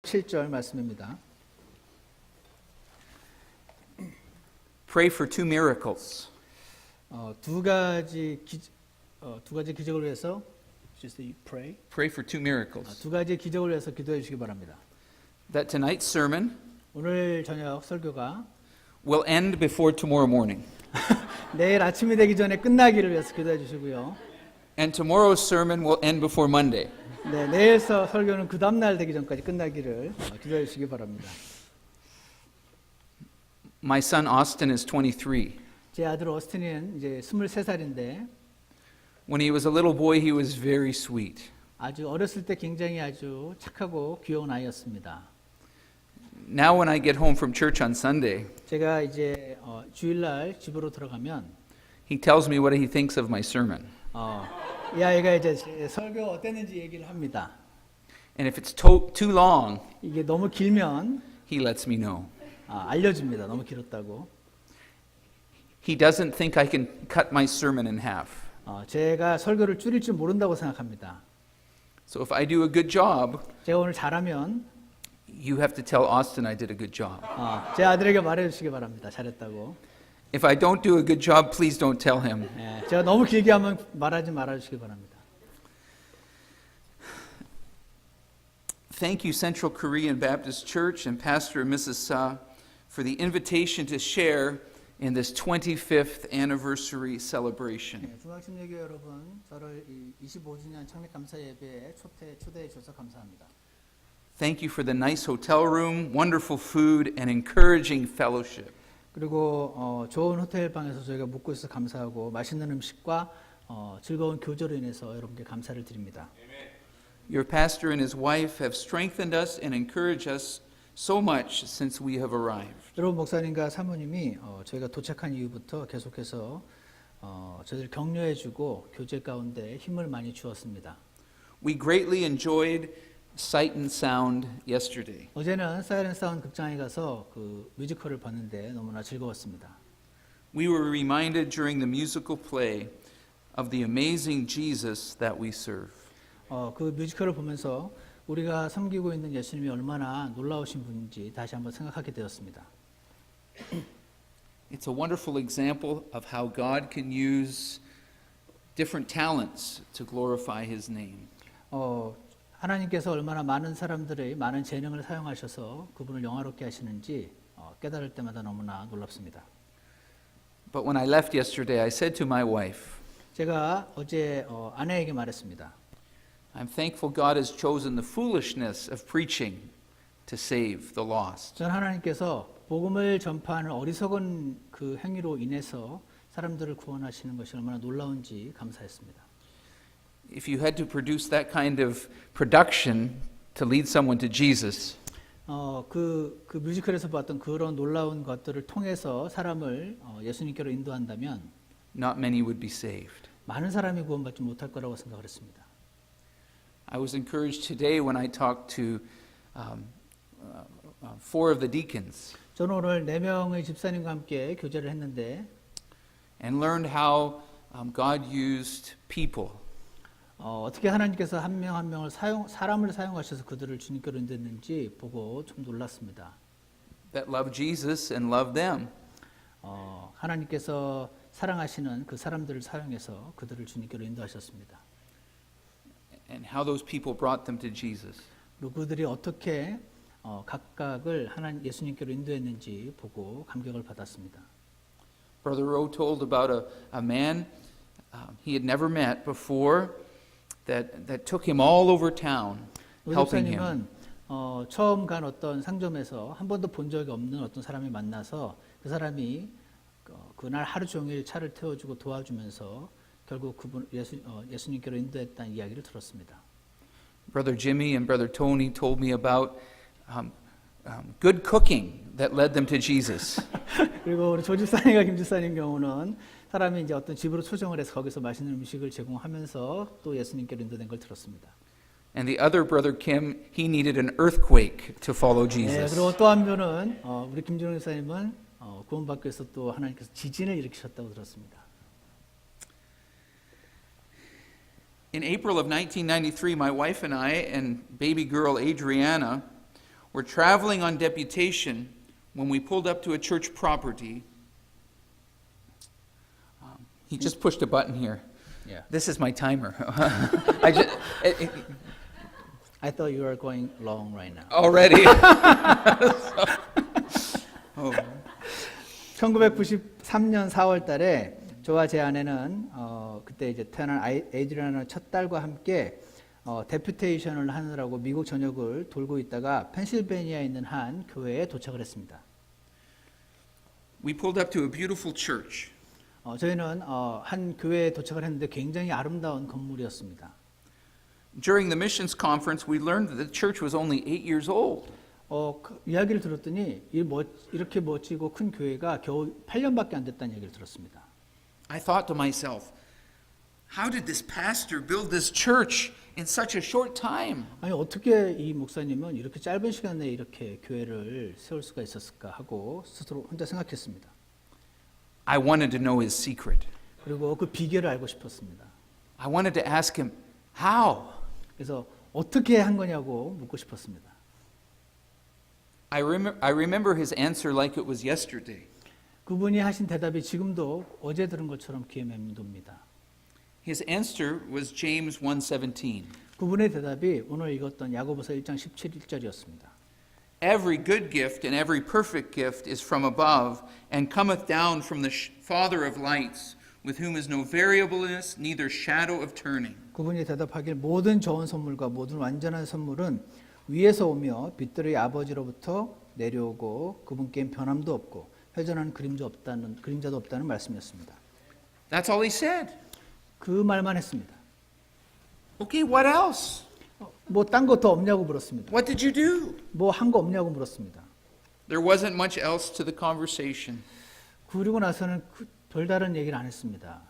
17절 말씀입니다. Pray for two miracles. 두 가지 기적을 위해서 pray. Pray for two miracles. 두 가지 기적을 위해서 기도해 주시기 바랍니다. That tonight's sermon 오늘 저녁 설교가 will end before tomorrow morning. 내일 아침이 되기 전에 끝나기를 위해서 기도해 주시고요. And tomorrow's sermon will end before Monday. 네, 내일 설교는 그 다음 날 되기 전까지 끝나기를 기도해 주시기 바랍니다. My son Austin is 23. 제 아들 어스틴은 이제 23살인데 When he was a little boy, he was very sweet. 아주 어렸을 때 굉장히 아주 착하고 귀여운 아이였습니다. Now when I get home from church on Sunday, 제가 이제 주일날 집으로 들어가면 he tells me what he thinks of my sermon. 이 아이가 이제 설교 어땠는지 얘기를 합니다. And if it's too long, 이게 너무 길면 he lets me know. 알려줍니다. 너무 길었다고. He doesn't think I can cut my sermon in half. 제가 설교를 줄일 줄 모른다고 생각합니다. So if I do a good job, 제가 오늘 잘하면 you have to tell Austin I did a good job. 제 아들에게 말해주시기 바랍니다. 잘했다고. If I don't do a good job, please don't tell him. 제가 너무 길게 하면 말하지 말아주시기 바랍니다. Thank you, Central Korean Baptist Church and Pastor and Mrs. Sa, for the invitation to share in this 25th anniversary celebration. 중앙침례교 여러분, 저를 25주년 창립 감사 예배에 초대해 주셔서 감사합니다. Thank you for the nice hotel room, wonderful food, and encouraging fellowship. 그리고 좋은 호텔 방에서 저희가 묵고 있어서 감사하고 맛있는 음식과 즐거운 교제로 인해서 여러분께 감사를 드립니다. Your pastor and his wife have strengthened us and encouraged us so much since we have arrived. 여러분 목사님과 사모님이 저희가 도착한 이후부터 계속해서 저희를 격려해주고 교제 가운데 힘을 많이 주었습니다. We greatly enjoyed Sight and Sound yesterday. 어제는 사이렌 사운드 극장에 가서 그 뮤지컬을 봤는데 너무나 즐거웠습니다. We were reminded during the musical play of the amazing Jesus that we serve. 그 뮤지컬을 보면서 우리가 섬기고 있는 예수님이 얼마나 놀라우신 분인지 다시 한번 생각하게 되었습니다. It's a wonderful example of how God can use different talents to glorify His name. 하나님께서 얼마나 많은 사람들의 많은 재능을 사용하셔서 그분을 영화롭게 하시는지 깨달을 때마다 너무나 놀랍습니다. But when I left yesterday, I said to my wife, 제가 어제 아내에게 말했습니다. I'm thankful God has chosen the foolishness of preaching to save the lost. 전 하나님께서 복음을 전파하는 어리석은 그 행위로 인해서 사람들을 구원하시는 것이 얼마나 놀라운지 감사했습니다. If you had to produce that kind of production to lead someone to Jesus, 그 뮤지컬에서 봤던 그런 놀라운 것들을 통해서 사람을 예수님께로 인도한다면 not many would be saved. 많은 사람이 구원받지 못할 거라고 생각을 했습니다. I was encouraged today when I talked to 4 of the deacons 저는 오늘 4명의 집사님과 함께 교제를 했는데 and learned how God used people. 어떻게 하나님께서 한 명 한 명을 사람을 사용하셔서 그들을 주님께로 인도했는지 보고 좀 놀랐습니다. That love Jesus and love them. 하나님께서 사랑하시는 그 사람들을 사용해서 그들을 주님께로 인도하셨습니다. And how those people brought them to Jesus. 그리고 그들이 어떻게 각각을 예수님께로 인도했는지 보고 감격을 받았습니다. Brother Rowe told about a man he had never met before that took him all over town, helping him. 처음 간 어떤 상점에서 한 번도 본 적이 없는 어떤 사람이 만나서 그 사람이 그날 하루 종일 차를 태워주고 도와주면서 결국 그분 예수님께로 인도했다는 이야기를 들었습니다. Brother Jimmy and Brother Tony told me about good cooking that led them to Jesus. 그리고 우리 조 집사님과 김 집사님 경우는 사람이 이제 어떤 집으로 초청을 해서 거기서 맛있는 음식을 제공하면서 또 예수님께로 인도된 걸 들었습니다. And the other brother Kim, he needed an earthquake to follow Jesus. 그리고 또 한 분은 우리 김준호 집사님은 구원받기 위해서 또 하나님께서 지진을 일으키셨다고 들었습니다. In April of 1993, my wife and I and baby girl Adriana were traveling on deputation when we pulled up to a church property. He just pushed a button here. Yeah. This is my timer. I thought you were going long right now. Already. 1993년 4월 달에 저와 제 아내는 그때 이제 태어난 에이드리아는 첫 딸과 함께 데퓨테이션을 하느라고 미국 전역을 돌고 있다가 펜실베니아에 있는 한 교회에 도착을 했습니다. We pulled up to a beautiful church. 저희는 한 교회에 도착을 했는데 굉장히 아름다운 건물이었습니다. During the missions conference, we learned that the church was only 8 years old. 그 이야기를 들었더니 이렇게 멋지고 큰 교회가 겨우 8년밖에 안 됐다는 얘기를 들었습니다. I thought to myself, how did this pastor build this church in such a short time? 아니 어떻게 이 목사님은 이렇게 짧은 시간 내에 이렇게 교회를 세울 수가 있었을까 하고 스스로 혼자 생각했습니다. I wanted to know his secret. 그리고 그 비결을 알고 싶었습니다. I wanted to ask him, how? 그래서 어떻게 한 거냐고 묻고 싶었습니다. I remember his answer like it was yesterday. 그분이 하신 대답이 지금도 어제 들은 것처럼 귀에 맴돕니다. His answer was James 1:17. 그분의 대답이 오늘 읽었던 야고보서 1장 17절이었습니다. Every good gift and every perfect gift is from above and cometh down from the Father of lights, with whom is no variableness, neither shadow of turning. 그분이 대답하길 모든 좋은 선물과 모든 완전한 선물은 위에서 오며 빛들의 아버지로부터 내려오고 그분께 변함도 없고 회전하는 그림자도 없다는 말씀이었습니다. That's all he said. 그 말만 했습니다. Okay, what else? 뭐 딴 거 더 없냐고 물었습니다. What did you do? 뭐 한 거 없냐고 물었습니다. There wasn't much else to the conversation. 그리고 나서는 별다른 얘기를 안 했습니다.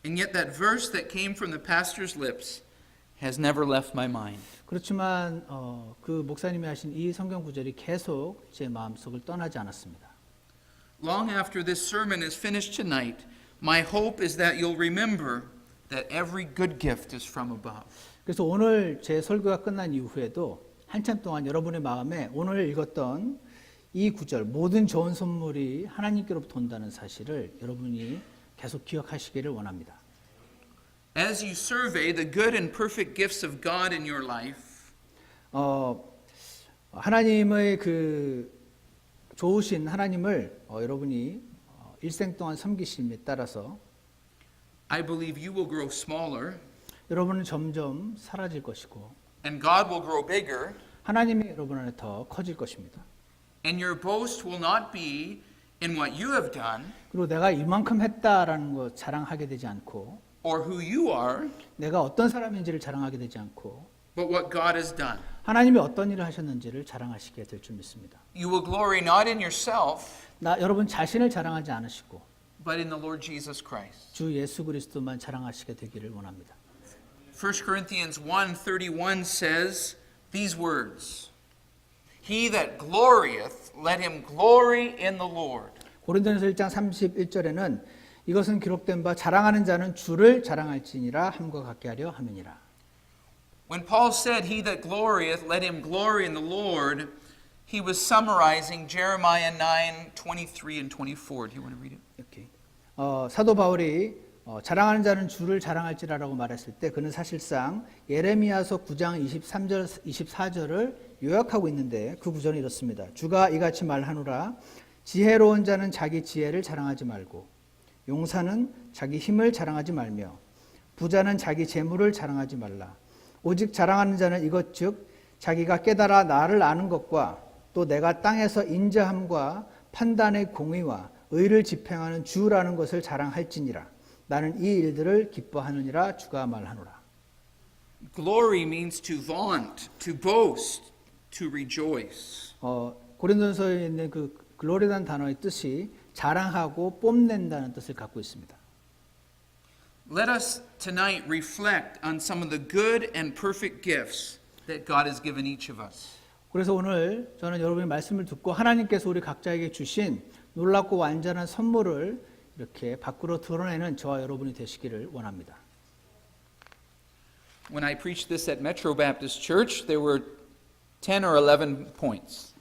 And yet that verse that came from the pastor's lips has never left my mind. 그렇지만 그 목사님이 하신 이 성경 구절이 계속 제 마음속을 떠나지 않았습니다. Long after this sermon is finished tonight, my hope is that you'll remember that every good gift is from above. 그래서 오늘 제 설교가 끝난 이후에도 한참 동안 여러분의 마음에 오늘 읽었던 이 구절 모든 좋은 선물이 하나님께로부터 온다는 사실을 여러분이 계속 기억하시기를 원합니다. As you survey the good and perfect gifts of God in your life, 하나님의 그 좋으신 하나님을 여러분이 일생 동안 섬기심에 따라서 I believe you will grow smaller 여러분은 점점 사라질 것이고 and God will grow bigger, 하나님이 여러분 안에 더 커질 것입니다. and your boast will not be in what you have done 그리고 내가 이만큼 했다라는 거 자랑하게 되지 않고 or who you are, 내가 어떤 사람인지를 자랑하게 되지 않고 but what God has done. 하나님이 어떤 일을 하셨는지를 자랑하시게 될 줄 믿습니다. You will glory not in yourself, 여러분 자신을 자랑하지 않으시고 but in the Lord Jesus Christ. 주 예수 그리스도만 자랑하시게 되기를 원합니다. 1 Corinthians 1:31 says these words, He that glorieth, let him glory in the Lord. 고린도전서 1장 31절에는 이것은 기록된 바 자랑하는 자는 주를 자랑할지니라 함과 같게 하려 함이니라. When Paul said, He that glorieth, let him glory in the Lord, he was summarizing Jeremiah 9:23 and 24. Do you want to read it? 이렇게 사도 바울이 자랑하는 자는 주를 자랑할지라라고 말했을 때 그는 사실상 예레미야서 9장 23절 24절을 요약하고 있는데 그 구절은 이렇습니다. 주가 이같이 말하노라 지혜로운 자는 자기 지혜를 자랑하지 말고 용사는 자기 힘을 자랑하지 말며 부자는 자기 재물을 자랑하지 말라. 오직 자랑하는 자는 이것 즉 자기가 깨달아 나를 아는 것과 또 내가 땅에서 인자함과 판단의 공의와 의를 집행하는 주라는 것을 자랑할지니라. 나는 이 일들을 기뻐하느니라 주가 말하노라. Glory means to vaunt, to boast, to rejoice. 고린도전서에 있는 그 글로리라는 단어의 뜻이 자랑하고 뽐낸다는 뜻을 갖고 있습니다. Let us tonight reflect on some of the good and perfect gifts that God has given each of us. 그래서 오늘 저는 여러분의 말씀을 듣고 하나님께서 우리 각자에게 주신 놀랍고 완전한 선물을 이렇게 밖으로 드러내는 저와 여러분이 되시기를 원합니다. When I preached this at Metro Baptist Church, there were 10 or 11 points.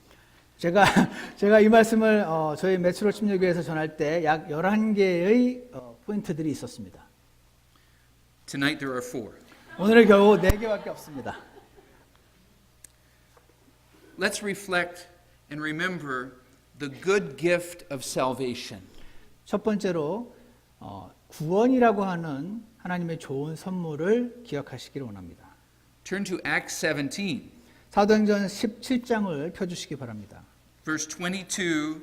제가 이 말씀을 저희 매출월 침례교회에서 전할 때 약 11개의 포인트들이 있었습니다. Tonight there are 4. 오늘은 겨우 4개밖에 없습니다. Let's reflect and remember the good gift of salvation. 첫 번째로 구원이라고 하는 하나님의 좋은 선물을 기억하시기를 원합니다. Turn to Acts 17, 사도행전 17장을 펴주시기 바랍니다. verse 22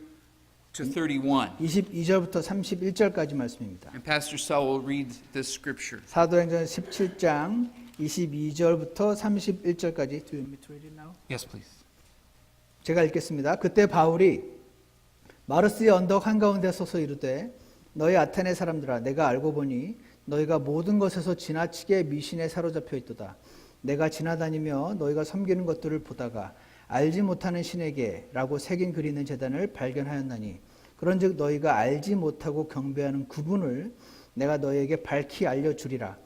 to 31. 22절부터 31절까지 말씀입니다. And Pastor Saul will read this scripture. 사도행전 17장 22절부터 31절까지. Do you want me to read it now? Yes, please. 제가 읽겠습니다. 그때 바울이 마르스의 언덕 한가운데 서서 이르되 너희 아테네 사람들아 내가 알고 보니 너희가 모든 것에서 지나치게 미신에 사로잡혀 있도다. 내가 지나다니며 너희가 섬기는 것들을 보다가 알지 못하는 신에게 라고 새긴 글 있는 제단을 발견하였나니 그런즉 너희가 알지 못하고 경배하는 그분을 내가 너희에게 밝히 알려주리라.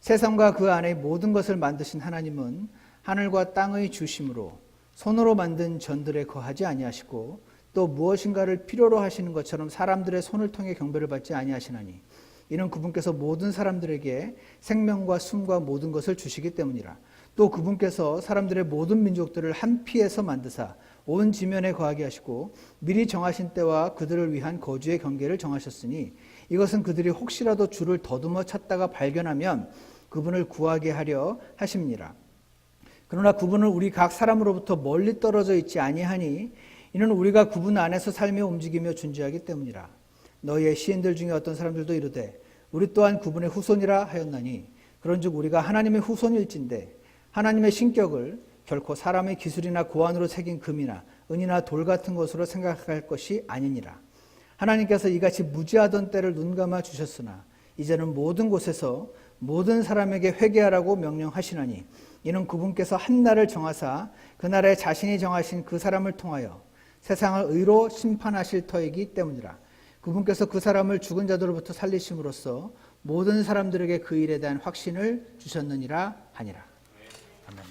세상과 그 안의 모든 것을 만드신 하나님은 하늘과 땅의 주심으로 손으로 만든 전들에 거하지 아니하시고 또 무엇인가를 필요로 하시는 것처럼 사람들의 손을 통해 경배를 받지 아니하시나니 이는 그분께서 모든 사람들에게 생명과 숨과 모든 것을 주시기 때문이라. 또 그분께서 사람들의 모든 민족들을 한 피에서 만드사 온 지면에 거하게 하시고 미리 정하신 때와 그들을 위한 거주의 경계를 정하셨으니 이것은 그들이 혹시라도 주를 더듬어 찾다가 발견하면 그분을 구하게 하려 하심니라. 그러나 그분은 우리 각 사람으로부터 멀리 떨어져 있지 아니하니 이는 우리가 그분 안에서 살며 움직이며 존재하기 때문이라. 너희의 시인들 중에 어떤 사람들도 이르되 우리 또한 그분의 후손이라 하였나니 그런즉 우리가 하나님의 후손일진데 하나님의 신격을 결코 사람의 기술이나 고안으로 새긴 금이나 은이나 돌 같은 것으로 생각할 것이 아니니라. 하나님께서 이같이 무지하던 때를 눈감아 주셨으나 이제는 모든 곳에서 모든 사람에게 회개하라고 명령하시나니 이는 그분께서 한 날을 정하사 그 날에 자신이 정하신 그 사람을 통하여 세상을 의로 심판하실 터이기 때문이라. 그분께서 그 사람을 죽은 자들로부터 살리심으로써 모든 사람들에게 그 일에 대한 확신을 주셨느니라 하니라. 아멘.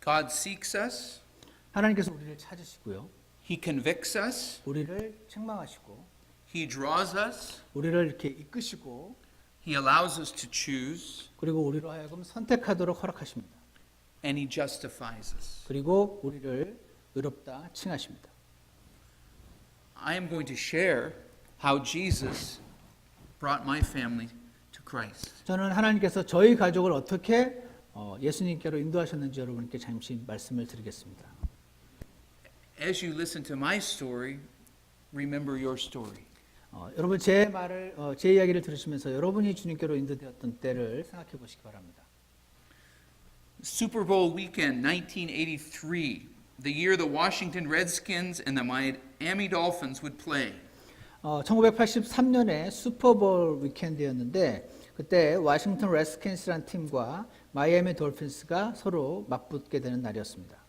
God seeks us, 하나님께서 우리를 찾으시고요. He convicts us, 우리를 책망하시고 He draws us, 우리를 이렇게 이끄시고 He allows us to choose, 그리고 우리로 하여금 선택하도록 허락하십니다. and He justifies us. 그리고 우리를 의롭다 칭하십니다. I am going to share how Jesus brought my family to Christ. 저는 하나님께서 저희 가족을 어떻게 예수님께로 인도하셨는지 여러분께 잠시 말씀을 드리겠습니다. As you listen to my story, remember your story. 여러분 제 이야기를 들으시면서 여러분이 주님께로 인도되었던 때를 생각해 보시기 바랍니다. Super Bowl weekend 1983, the year the Washington Redskins and the Miami Dolphins would play. 1983년에 슈퍼볼 위켄드였는데 그때 워싱턴 레드스킨스라는 팀과 마이애미 돌핀스가 서로 맞붙게 되는 날이었습니다.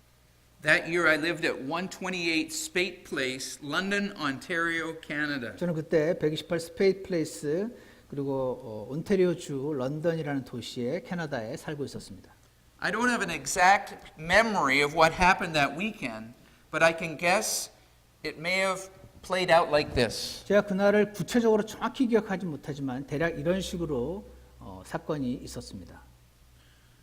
That year I lived at 128 Spate Place, London, Ontario, Canada. 저는 그때 128 스페이트 플레이스 그리고 온타리오주 런던이라는 도시에 캐나다에 살고 있었습니다. I don't have an exact memory of what happened that weekend, but I can guess it may have played out like this. 제가 그날을 구체적으로 정확히 기억하지 못하지만 대략 이런 식으로 사건이 있었습니다.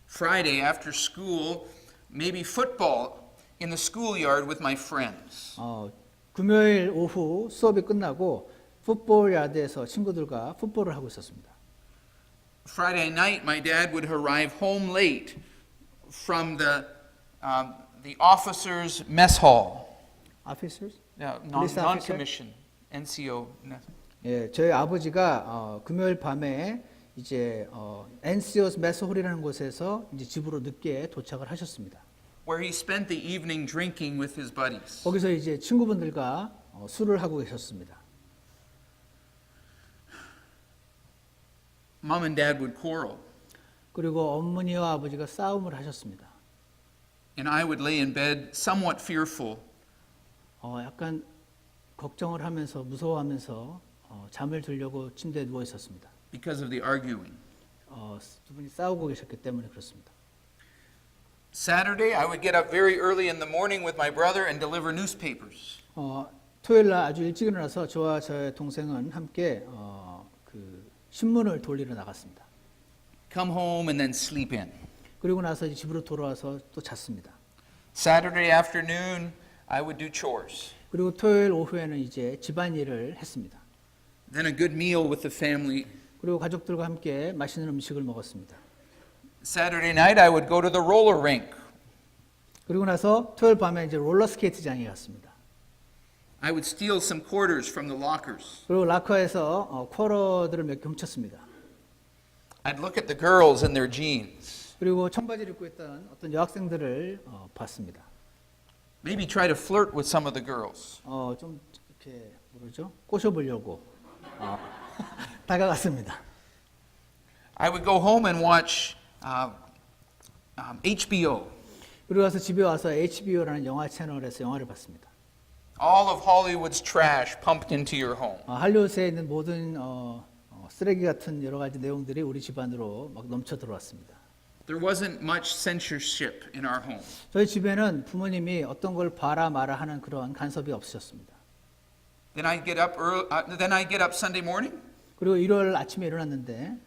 Friday after school, maybe football in the schoolyard with my friends. 금요일 오후 수업이 끝나고 풋볼 야드에서 친구들과 풋볼을 하고 있었습니다. Friday night, my dad would arrive home late from the officers' mess hall. Officers? Non-commissioned, NCO. 예, 저희 아버지가 금요일 밤에 이제 NCO 메스홀이라는 곳에서 이제 집으로 늦게 도착을 하셨습니다. Where he spent the evening drinking with his buddies. 거기서 이제 친구분들과 술을 하고 계셨습니다. Mom and dad would quarrel, 그리고 어머니와 아버지가 싸움을 하셨습니다. and I would lay in bed somewhat fearful. 약간 걱정을 하면서 무서워하면서 잠을 들려고 침대에 누워 있었습니다. Because of the arguing. 두 분이 싸우고 계셨기 때문에 그렇습니다. Saturday, I would get up very early in the morning with my brother and deliver newspapers. 토요일 날 아주 일찍 일어나서 저와 저의 동생은 함께 그 신문을 돌리러 나갔습니다. Come home and then sleep in. 그리고 나서 이제 집으로 돌아와서 또 잤습니다. Saturday afternoon, I would do chores. 그리고 토요일 오후에는 이제 집안일을 했습니다. Then a good meal with the family. 그리고 가족들과 함께 맛있는 음식을 먹었습니다. Saturday night, I would go to the roller rink. 그리고 나서 토요일 밤에 이제 롤러스케이트장에 갔습니다. I would steal some quarters from the lockers. 그리고 라커에서 쿼러들을 몇 개 훔쳤습니다. I'd look at the girls in their jeans. 그리고 청바지를 입고 있던 어떤 여학생들을 봤습니다. Maybe try to flirt with some of the girls. 좀 이렇게 뭐죠? 꼬셔보려고 다가갔습니다. I would go home and watch HBO. 그리고 와서 집에 와서 HBO라는 영화 채널에서 영화를 봤습니다. All of Hollywood's trash pumped into your home. 할리우드에 있는 모든 쓰레기 같은 여러 가지 내용들이 우리 집안으로 막 넘쳐 들어왔습니다. There wasn't much censorship in our home. 저희 집에는 부모님이 어떤 걸 봐라 마라 하는 그런 간섭이 없으셨습니다. Then I'd get up Sunday morning, 그리고 일요일 아침에 일어났는데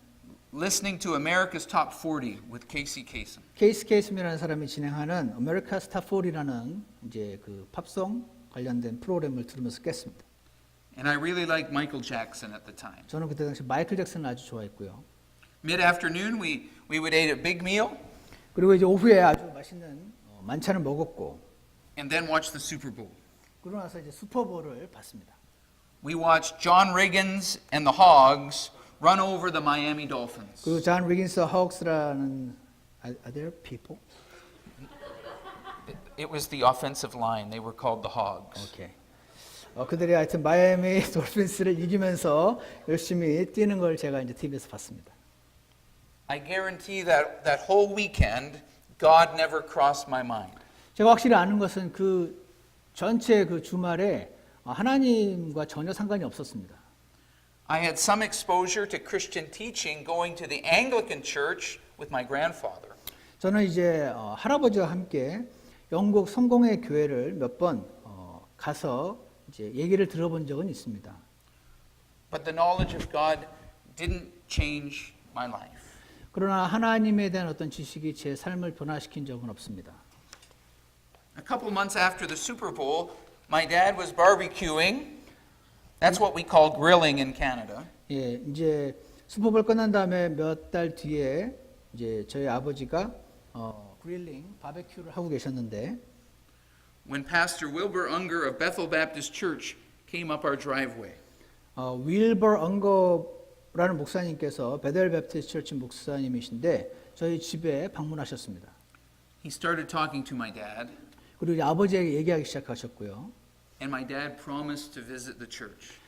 listening to America's Top 40 with Casey Kasem. 케이스 케이슨이라는 사람이 진행하는 America's Top 40라는 이제 그 팝송 관련된 프로그램을 들으면서 깼습니다. And I really liked Michael Jackson at the time. 저는 그때 당시 마이클 잭슨을 아주 좋아했고요. Mid-afternoon, we would eat a big meal 그리고 이제 오후에 아주 맛있는 만찬을 먹었고 and then watch the Super Bowl. 그러고 나서 이제 슈퍼볼을 봤습니다. We watched John Riggins and the Hogs run over the Miami Dolphins. 그리고 존 리긴스 호크스라는 are there people? It was the offensive line. They were called the Hogs. 오케이. 그들이 하여튼 마이애미 돌핀스를 이기면서 열심히 뛰는 걸 제가 이제 TV에서 봤습니다. I guarantee that whole weekend, God never crossed my mind. 제가 확실히 아는 것은 그 전체 그 주말에 하나님과 전혀 상관이 없었습니다. I had some exposure to Christian teaching going to the Anglican church with my grandfather. 저는 이제 할아버지와 함께 영국 성공회 교회를 몇 번 가서 이제 얘기를 들어본 적은 있습니다. But the knowledge of God didn't change my life. 그러나 하나님에 대한 어떤 지식이 제 삶을 변화시킨 적은 없습니다. A couple months after the Super Bowl, my dad was barbecuing. That's what we call grilling in Canada. 예, 이제 슈퍼볼 끝난 다음에 몇 달 뒤에 이제 저희 아버지가 그릴링, 바베큐를 하고 계셨는데 When Pastor Wilbur Unger of Bethel Baptist Church came up our driveway. 윌버 엉거라는 목사님께서 베델 베프티스트 처치 목사님이신데 저희 집에 방문하셨습니다. He started talking to my dad, 그리고 이제 아버지에게 얘기하기 시작하셨고요. and my dad promised to visit the church.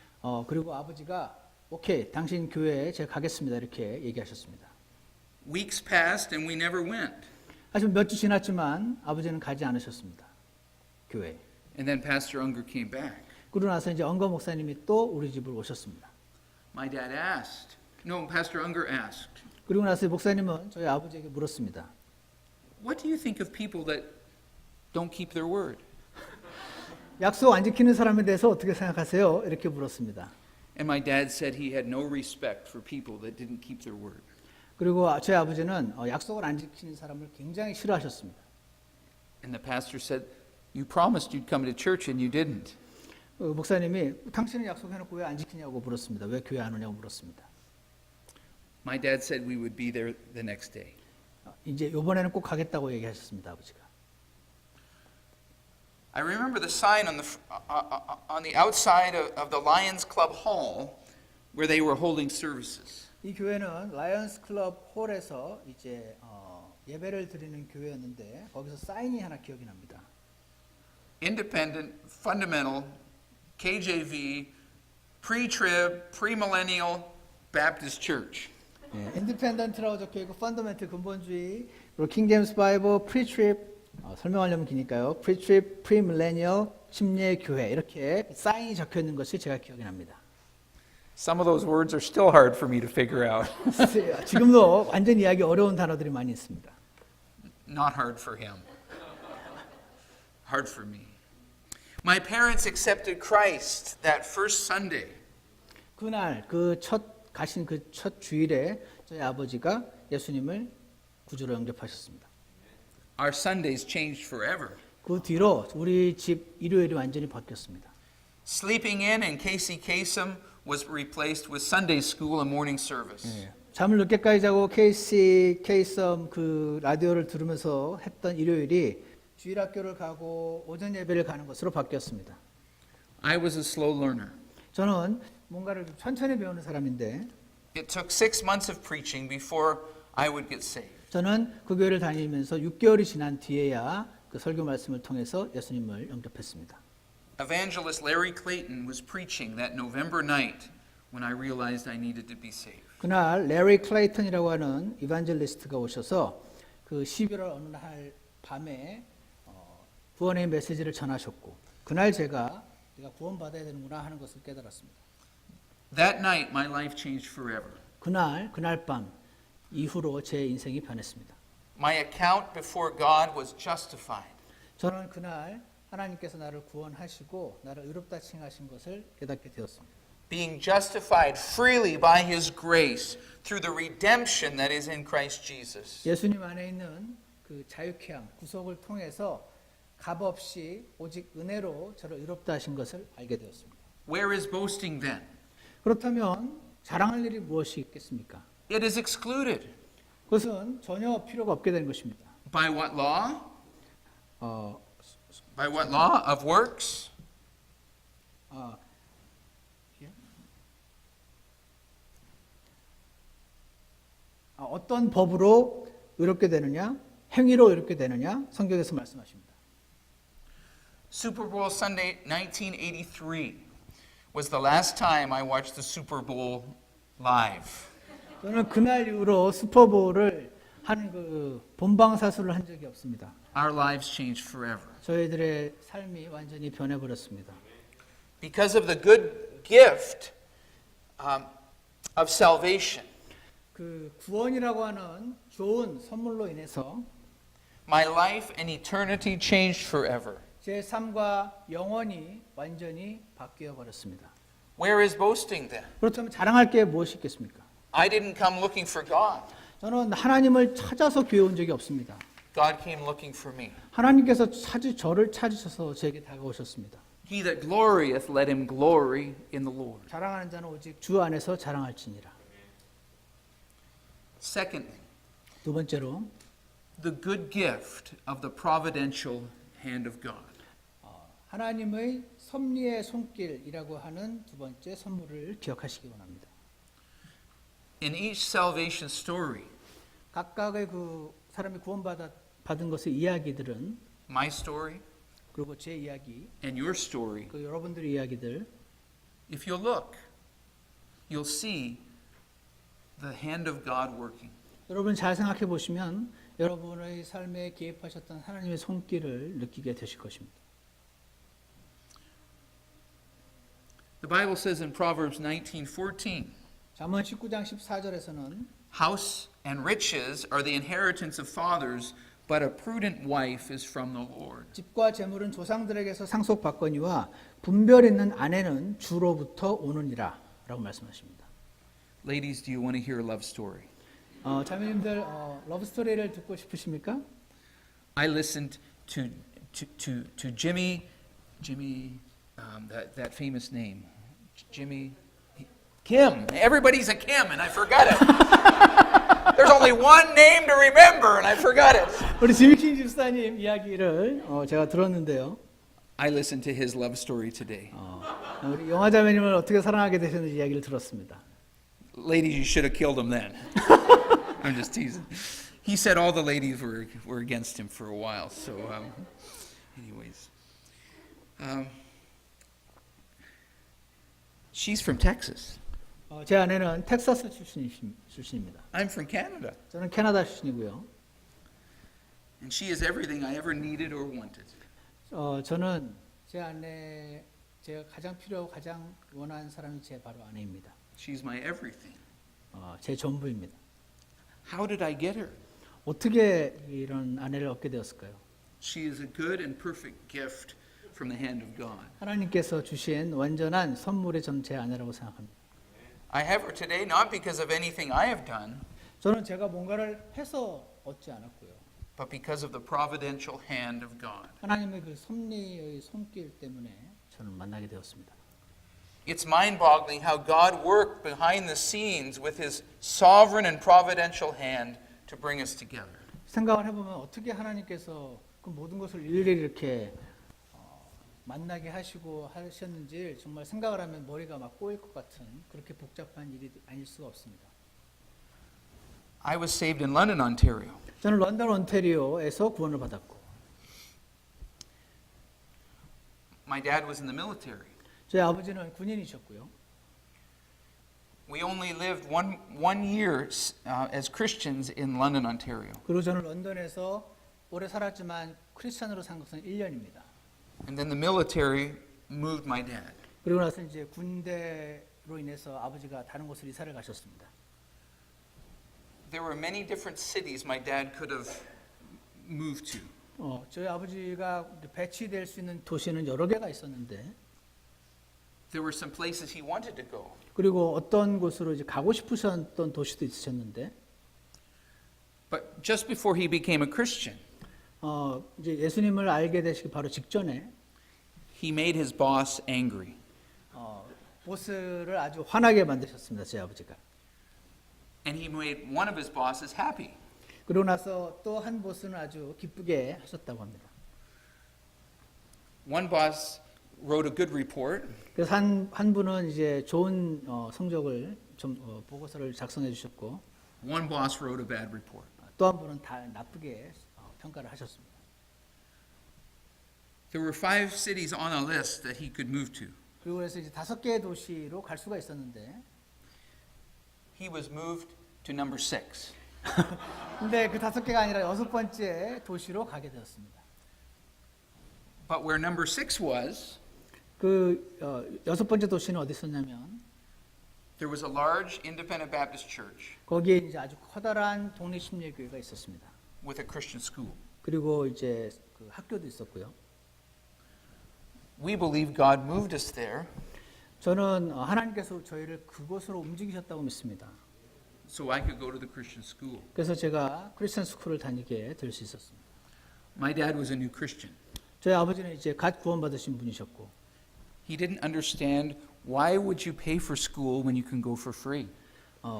그리고 아버지가 오케이, 당신 교회에 제가 가겠습니다. 이렇게 얘기하셨습니다. Weeks passed and we never went. 하지만 몇 주 지났지만 아버지는 가지 않으셨습니다. 교회에. And then Pastor Unger came back. 그러고 나서 이제 엉거 목사님이 또 우리 집을 오셨습니다. My dad asked. No, Pastor Unger asked. 그리고 나서 목사님은 저희 아버지에게 물었습니다. What do you think of people that don't keep their word? 약속 안 지키는 사람에 대해서 어떻게 생각하세요? 이렇게 물었습니다. And my dad said he had no respect for people that didn't keep their word. 그리고 저희 아버지는 약속을 안 지키는 사람을 굉장히 싫어하셨습니다. And the pastor said, "You promised you'd come to church and you didn't." 목사님이 당신은 약속해놓고 왜 안 지키냐고 물었습니다. 왜 교회 안 오냐고 물었습니다. My dad said we would be there the next day. 이제 이번에는 꼭 가겠다고 얘기하셨습니다. 아버지가. I remember the sign on the outside of the Lions Club hall where they were holding services. 이 교회는 라이언스 클럽 홀에서 이제 예배를 드리는 교회였는데 거기서 사인이 하나 기억이 납니다. Independent, fundamental, KJV, pre-trib, premillennial Baptist Church. 인디펜던트라고 적혀 있고 펀더멘트 근본주의 그리고 킹제임스 바이블 프리트립 설명하려면 기니까요. 프리트립, 프리밀레니얼, 침례 교회 이렇게 사인이 적혀 있는 것이 제가 기억이 납니다. Some of those words are still hard for me to figure out. 지금도 완전 이해하기 어려운 단어들이 많이 있습니다. Not hard for him. Hard for me. My parents accepted Christ that first Sunday. 그날 가신 그 첫 주일에 저희 아버지가 예수님을 구주로 영접하셨습니다. Our Sundays changed forever. 그 뒤로 우리 집 일요일이 완전히 바뀌었습니다. Sleeping in Casey Kasem was replaced with Sunday school and morning service. 잠을 늦게까지 자고 케이섬 그 라디오를 들으면서 했던 일요일이 주일 학교를 가고 오전 예배를 가는 것으로 바뀌었습니다. I was a slow learner. 저는 뭔가를 좀 천천히 배우는 사람인데 It took 6 months of preaching before I would get saved. 저는 그 교회를 다니면서 6개월이 지난 뒤에야 그 설교 말씀을 통해서 예수님을 영접했습니다. Evangelist Larry Clayton was preaching that November night when I realized I needed to be saved. 그날 레리 클레이턴이라고 하는 이반젤리스트가 오셔서 그 11월 어느 날 밤에 구원의 메시지를 전하셨고 그날 제가 내가 구원받아야 되는구나 하는 것을 깨달았습니다. That night my life changed forever. 그날 밤 이후로 제 인생이 변했습니다. My account before God was justified. 저는 그날 하나님께서 나를 구원하시고 나를 의롭다 칭하신 것을 깨닫게 되었습니다. Being justified freely by His grace through the redemption that is in Christ Jesus. 예수님 안에 있는 그 자유케 함, 구속을 통해서 값 없이 오직 은혜로 저를 의롭다 하신 것을 알게 되었습니다. Where is boasting then? 그렇다면 자랑할 일이 무엇이 있겠습니까? It is excluded. 그것은 전혀 필요가 없게 된 것입니다. By what law? 어, By what law? Of works? 어떤 법으로 의롭게 되느냐? 행위로 의롭게 되느냐? 성경에서 말씀하십니다. Super Bowl Sunday 1983 was the last time I watched the Super Bowl live. 저는 그날 이후로 슈퍼볼을 하는 그 본방사수를 한 적이 없습니다. Our lives changed forever. 저희들의 삶이 완전히 변해버렸습니다. Because of the good gift of salvation, 그 구원이라고 하는 좋은 선물로 인해서 my life and eternity changed forever. 제 삶과 영원히 완전히 바뀌어 버렸습니다. Where is boasting then? 그렇다면 자랑할 게 무엇이 있겠습니까? I didn't come looking for God. 저는 하나님을 찾아서 교회 온 적이 없습니다. God came looking for me. 하나님께서 저를 찾으셔서 제게 다가오셨습니다. He that glorieth, let him glory in the Lord. 자랑하는 자는 오직 주 안에서 자랑할지니라. Secondly, 두 번째로 the good gift of the providential hand of God. 하나님의 섭리의 손길이라고 하는 두 번째 선물을 기억하시기 원합니다. In each salvation story, 각각의 그 사람이 구원받은 것의 이야기들은 my story 그리고 제 이야기, and your story, 그 여러분들의 이야기들 if you look, you'll see the hand of God working. 여러분 잘 생각해 보시면 여러분의 삶에 개입하셨던 하나님의 손길을 느끼게 되실 것입니다. The Bible says in Proverbs 19:14, 잠언 19장 14절에서는 house and riches are the inheritance of fathers, but a prudent wife is from the Lord. 집과 재물은 조상들에게서 상속받거니와 분별 있는 아내는 주로부터 오느니라 라고 말씀하십니다. Ladies, do you want to hear a love story? 자매님들 러브스토리를 듣고 싶으십니까? I listened to Jimmy, that famous name, Jimmy Kim. Everybody's a Kim, and I forgot it. There's only one name to remember, and I forgot it. 우리 지미킴 집사님 이야기를 제가 들었는데요. I listened to his love story today. 우리 영화 자매님을 어떻게 사랑하게 되셨는지 이야기를 들었습니다. Ladies, you should have killed him then. I'm just teasing. He said all the ladies were against him for a while. So, anyways, she's from Texas. 제 아내는 텍사스 출신입니다. I'm from Canada. 저는 캐나다 출신이고요. And she is everything I ever needed or wanted. 저는 제 아내 제가 가장 필요하고 가장 원하는 사람이 제 바로 아내입니다. She's my everything. 제 전부입니다. How did I get her? 어떻게 이런 아내를 얻게 되었을까요? She is a good and perfect gift from the hand of God. 하나님께서 주신 완전한 선물의 전 제 아내라고 생각합니다. I have her today not because of anything I have done, 저는 제가 뭔가를 해서 얻지 않았고요. but because of the providential hand of God. 하나님의 그 섭리의 손길 때문에 저는 만나게 되었습니다. It's mind-boggling how God worked behind the scenes with his sovereign and providential hand to bring us together. 생각을 해보면 어떻게 하나님께서 그 모든 것을 일일이 이렇게 만나게 하시고 하셨는지 정말 생각을 하면 머리가 막 꼬일 것 같은 그렇게 복잡한 일이 아닐 수가 없습니다. I was saved in London, Ontario. 저는 런던 온타리오에서 구원을 받았고 My dad was in the military. 저희 아버지는 군인이셨고요. We only lived one year as Christians in London, Ontario. 그리고 저는 런던에서 오래 살았지만 크리스찬으로 산 것은 1년입니다. And then the military moved my dad. 그리고 나서 이제 군대로 인해서 아버지가 다른 곳으로 이사를 가셨습니다. There were many different cities my dad could have moved to. 저희 아버지가 배치될 수 있는 도시는 여러 개가 있었는데 There were some places he wanted to go. 그리고 어떤 곳으로 이제 가고 싶으셨던 도시도 있으셨는데 But just before he became a Christian, 이제 예수님을 알게 되시기 바로 직전에 he made his boss angry. 보스를 아주 화나게 만드셨습니다. 제 아버지가. And he made one of his bosses happy. 그러고 나서 또 한 보스는 아주 기쁘게 하셨다고 합니다. One boss wrote a good report, 그래서 한 분은 이제 좋은 성적을 좀 보고서를 작성해 주셨고 one boss wrote a bad report. 또 한 분은 다 나쁘게 평가를 하셨습니다. There were 5 cities on a list that he could move to. 그리고 그래서 이제 5개의 도시로 갈 수가 있었는데 He was moved to number 6. 근데 그 5개가 아니라 6번째 도시로 가게 되었습니다. But where number 6 was, 그 6번째 도시는 어디 있었냐면 there was a large independent Baptist church 거기에 이제 아주 커다란 독립심리교회가 있었습니다. with a Christian school. 그리고 이제 그 학교도 있었고요. We believe God moved us there 저는 하나님께서 저희를 그곳으로 움직이셨다고 믿습니다. so I could go to the Christian school. 그래서 제가 크리스천 스쿨을 다니게 될 수 있었습니다. My dad was a new Christian. 저희 아버지는 이제 갓 구원받으신 분이셨고 He didn't understand why would you pay for school when you can go for free.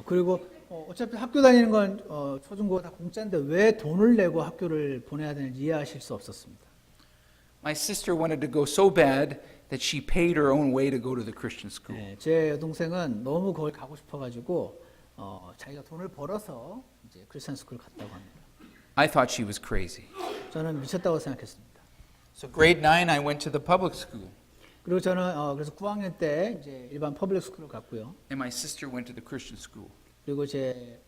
그리고 어차피 학교 다니는 건 초중고 다 공짜인데 왜 돈을 내고 학교를 보내야 되는지 이해하실 수 없었습니다. My sister wanted to go so bad that she paid her own way to go to the Christian school. 네, 제 여동생은 너무 거기 가고 싶어가지고 자기가 돈을 벌어서 이제 크리스천 스쿨 갔다고 합니다. I thought she was crazy. 저는 미쳤다고 생각했습니다. So grade 9 I went to the public school 그리고 저는 그래서 9학년 때 이제 일반 퍼블릭 스쿨을 갔고요. and my sister went to the Christian school. 그리고 제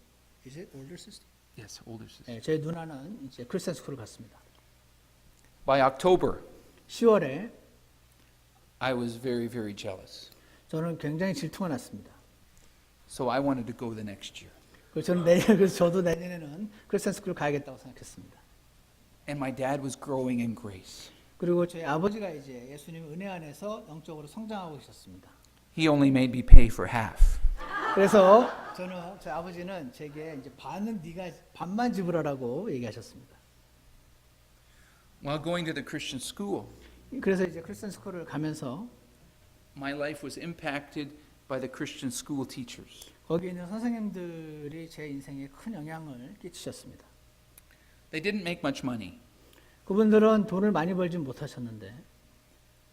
이제 older sister? Yes, older sister. 네, 제 누나는 이제 크리스천 스쿨을 갔습니다. By October, 10월에 I was very, very jealous. 저는 굉장히 질투가 났습니다. So I wanted to go the next year. 그래서 저도 내년에는 크리스천 스쿨을 가야겠다고 생각했습니다. And my dad was growing in grace. 그리고 저희 아버지가 이제 예수님 은혜 안에서 영적으로 성장하고 계셨습니다. He only made me pay for half. 그래서 저희 아버지는 제게 이제 반은 네가 반만 지불하라고 얘기하셨습니다. While going to the Christian school, 그래서 이제 크리스천 스쿨을 가면서 my life was impacted by the Christian school teachers. 거기 있는 선생님들이 제 인생에 큰 영향을 끼치셨습니다. They didn't make much money. 그분들은 돈을 많이 벌진 못하셨는데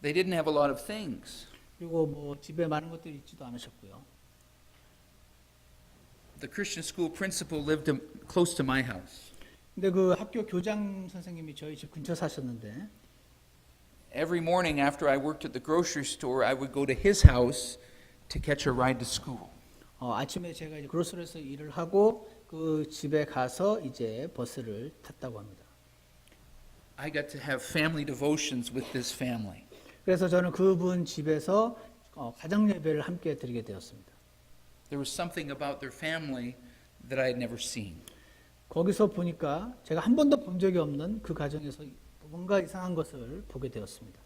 They didn't have a lot of things. 그리고 뭐 집에 많은 것들이 있지도 않으셨고요. The Christian school principal lived close to my house. 근데 그 학교 교장 선생님이 저희 집 근처 사셨는데 Every morning after I worked at the grocery store, I would go to his house to catch a ride to school. 아침에 제가 이제 그로스에서 일을 하고 그 집에 가서 이제 버스를 탔다고 합니다. I got to have family devotions with this family. 그래서 저는 그분 집에서 가정 예배를 함께 드리게 되었습니다. There was something about their family that I had never seen. 거기서 보니까 제가 한 번도 본 적이 없는 그 가정에서 뭔가 이상한 것을 보게 되었습니다.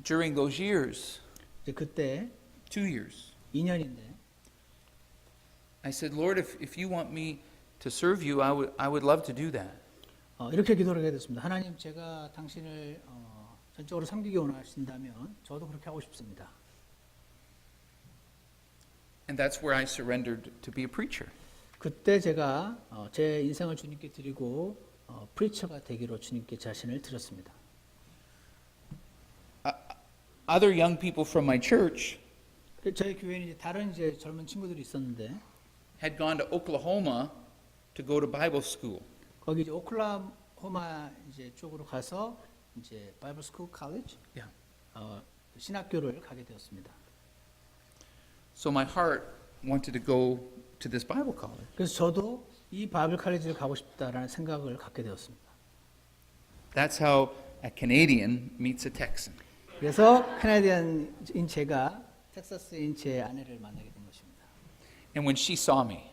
During those years, 이제 그때 2 years, 2년인데 I said, Lord, if you want me to serve you, I would love to do that. 이렇게 기도를 하게 됐습니다. 하나님, 제가 당신을 전적으로 섬기기 원하신다면 저도 그렇게 하고 싶습니다. And that's where I surrendered to be a preacher. 그때 제가 제 인생을 주님께 드리고 프리처가 되기로 주님께 자신을 드렸습니다. Other young people from my church 저희 교회는 이제 다른 이제 젊은 친구들이 있었는데 had gone to Oklahoma to go to Bible school. 거기 이제 오클라호마 이제 쪽으로 가서 이제 바이블 스쿨 칼리지 Yeah. 신학교를 가게 되었습니다. So my heart wanted to go to this Bible college. 그래서 저도 이 바이블 칼리지를 가고 싶다라는 생각을 갖게 되었습니다. That's how a Canadian meets a Texan. 그래서 캐나디안인 제가 텍사스인 제 아내를 만나게 된 것입니다. And when she saw me,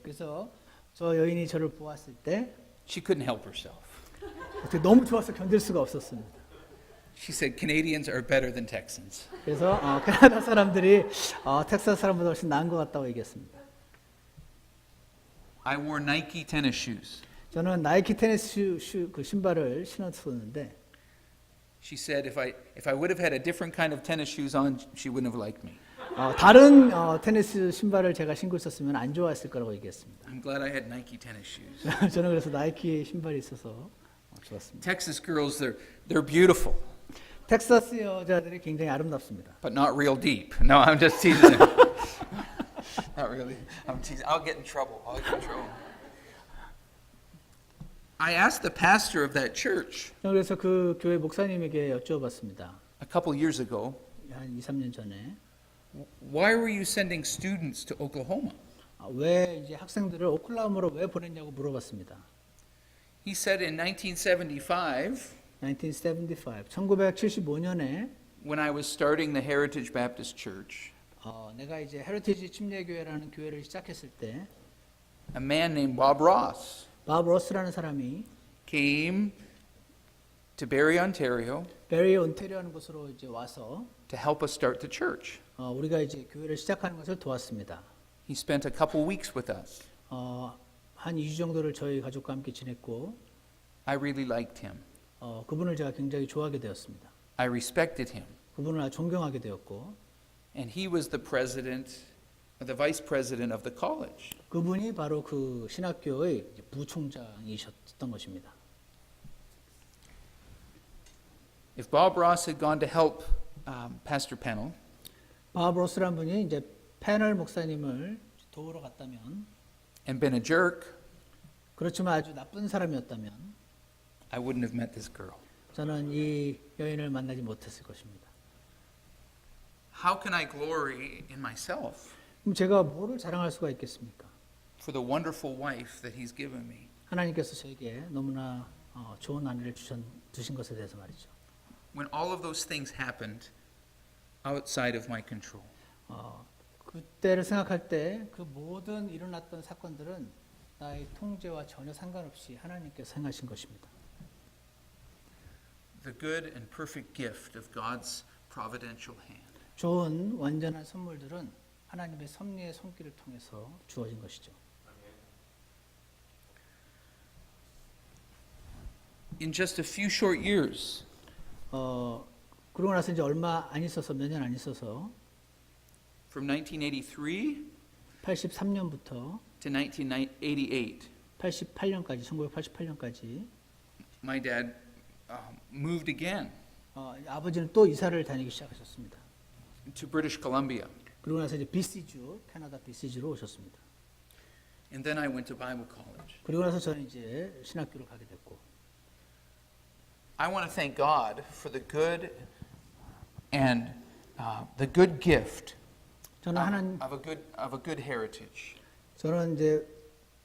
그래서 저 여인이 저를 보았을 때 she couldn't help herself. 너무 좋아서 견딜 수가 없었습니다. She said, Canadians are better than Texans. 그래서 캐나다 사람들이 텍사스 사람보다 훨씬 나은 것 같다고 얘기했습니다. I wore Nike tennis shoes. 저는 나이키 테니스 그 신발을 신었었는데 She said if I would have had a different kind of tennis shoes on, she wouldn't have liked me. 다른 테니스 신발을 제가 신고 있었으면 안 좋아했을 거라고 얘기했습니다. I'm glad I had Nike tennis shoes. 저는 그래서 나이키 신발이 있어서 좋았습니다. Texas girls, they're beautiful, 텍사스 여자들이 굉장히 아름답습니다. but not real deep. No, I'm just teasing. Not really. I'm teasing. I'll get in trouble. I asked the pastor of that church 그래서 그 교회 목사님에게 여쭤봤습니다. a couple years ago, 한 2, 3년 전에 why were you sending students to Oklahoma? 왜 이제 학생들을 오클라호마로 왜 보냈냐고 물어봤습니다. He said in 1975, 1975년에 when I was starting the Heritage Baptist Church, 내가 이제 헤리티지 침례교회라는 교회를 시작했을 때 a man named Bob Ross 밥 로스라는 사람이 came to Barrie, Ontario, 베리 온태리오라는 곳으로 이제 와서 to help us start the church. 우리가 이제 교회를 시작하는 것을 도왔습니다. He spent a couple weeks with us. 한 2주 정도를 저희 가족과 함께 지냈고 I really liked him. 그분을 제가 굉장히 좋아하게 되었습니다. I respected him. 그분을 아주 존경하게 되었고 And he was the vice president of the college. 그분이 바로 그 신학교의 부총장이셨던 것입니다. If Bob Ross had gone to help Pastor Pennell, 밥 로스라는 분이 이제 패널 목사님을 도우러 갔다면 and been a jerk, 그렇지만 아주 나쁜 사람이었다면 I wouldn't have met this girl. 저는 이 여인을 만나지 못했을 것입니다. How can I glory in myself 그럼 제가 뭐를 자랑할 수가 있겠습니까? for the wonderful wife that he's given me? 하나님께서 저에게 너무나 좋은 아내를 주신 것에 대해서 말이죠. When all of those things happened outside of my control. 그때를 생각할 때 그 모든 일어났던 사건들은 나의 통제와 전혀 상관없이 하나님께서 행하신 것입니다. The good and perfect gift of God's providential hand. 좋은 완전한 선물들은 하나님의 섭리의 손길을 통해서 주어진 것이죠. In just a few short years, 그러고 나서 이제 얼마 안 있어서 몇 년 안 있어서 from 1983 83년부터 to 1988, 88년까지 1988년까지 my dad moved again 아버지는 또 이사를 다니기 시작하셨습니다. to British Columbia. 그러고 나서 이제 BC주 캐나다 BC주로 오셨습니다. And then I went to Bible college. 그리고 나서 저는 이제 신학교를 가게 됐고 I want to thank God for the good and the good gift 저는 of a good heritage. 저는 이제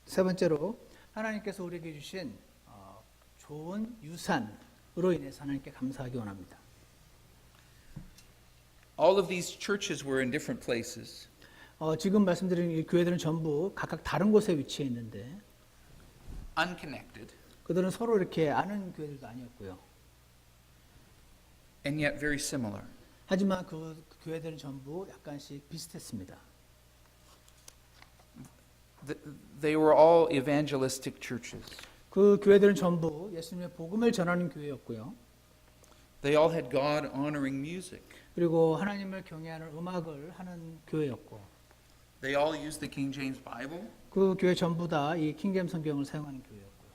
세 번째로 하나님께서 우리에게 주신 좋은 유산으로 인해서 하나님께 감사하기 원합니다. All of these churches were in different places. 지금 말씀드린 이 교회들은 전부 각각 다른 곳에 위치해 있는데 Unconnected, 그들은 서로 이렇게 아는 교회들도 아니었고요. and yet very similar. 하지만 그 교회들은 전부 약간씩 비슷했습니다. They were all evangelistic churches. 그 교회들은 전부 예수님의 복음을 전하는 교회였고요. They all had God-honoring music. 그리고 하나님을 경외하는 음악을 하는 교회였고 They all used the King James Bible. 그 교회 전부 다 이 킹제임 성경을 사용하는 교회였고요.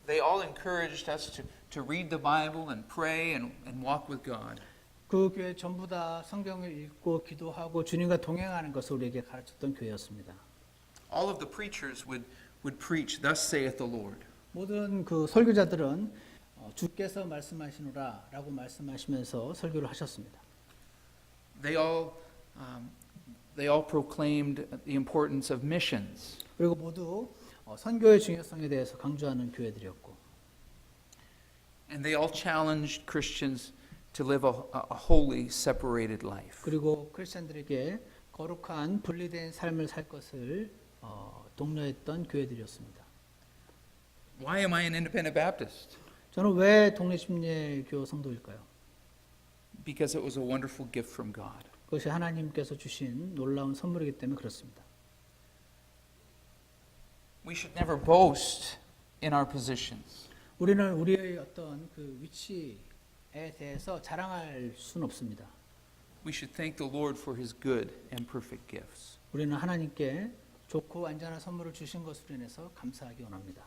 They all encouraged us to read the Bible and pray and walk with God. 그 교회 전부 다 성경을 읽고 기도하고 주님과 동행하는 것을 우리에게 가르쳤던 교회였습니다. All of the preachers would preach, "Thus saith the Lord." 모든 그 설교자들은 주께서 말씀하시노라라고 말씀하시면서 설교를 하셨습니다. They all proclaimed the importance of missions. 그리고 모두 선교의 중요성에 대해서 강조하는 교회들이었고, And they all challenged Christians to live a holy, separated life. 그리고 크리스천들에게 거룩한 분리된 삶을 살 것을 독려했던 교회들이었습니다. Why am I an independent Baptist? 저는 왜 독립심리교 성도일까요? Because it was a wonderful gift from God. 그것이 하나님께서 주신 놀라운 선물이기 때문에 그렇습니다. We should never boast in our positions. 우리는 우리의 어떤 그 위치에 대해서 자랑할 수는 없습니다. We should thank the Lord for His good and perfect gifts. 우리는 하나님께 좋고 안전한 선물을 주신 것으로 인해서 감사하기 원합니다.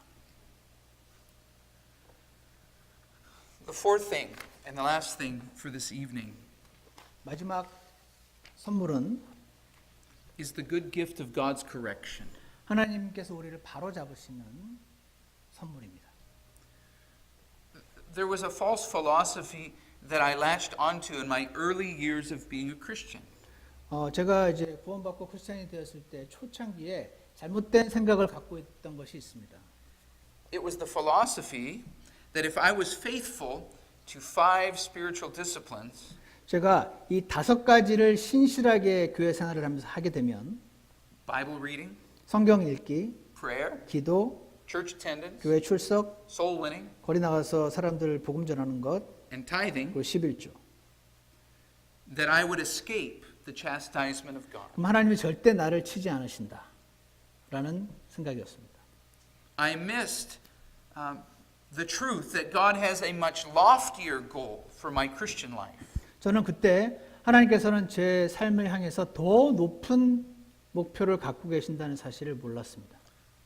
The fourth thing and the last thing for this evening 마지막 선물은 is the good gift of God's correction. 하나님께서 우리를 바로 잡으시는 선물입니다. There was a false philosophy that I latched onto in my early years of being a Christian. 제가 이제 구원받고 크리스천이 되었을 때 초창기에 잘못된 생각을 갖고 있던 것이 있습니다. It was the philosophy that if I was faithful to 5 spiritual disciplines, 제가 이 5가지를 신실하게 교회 생활을 하면서 하게 되면 Bible reading, 성경 읽기, prayer, 기도, church attendance, 교회 출석, soul winning, 거리 나가서 사람들 복음 전하는 것, and tithing, 그리고 11조. that I would escape the chastisement of God. 그럼 하나님이 절대 나를 치지 않으신다 라는 생각이었습니다. I missed the truth that God has a much loftier goal for my Christian life. 저는 그때 하나님께서는 제 삶을 향해서 더 높은 목표를 갖고 계신다는 사실을 몰랐습니다.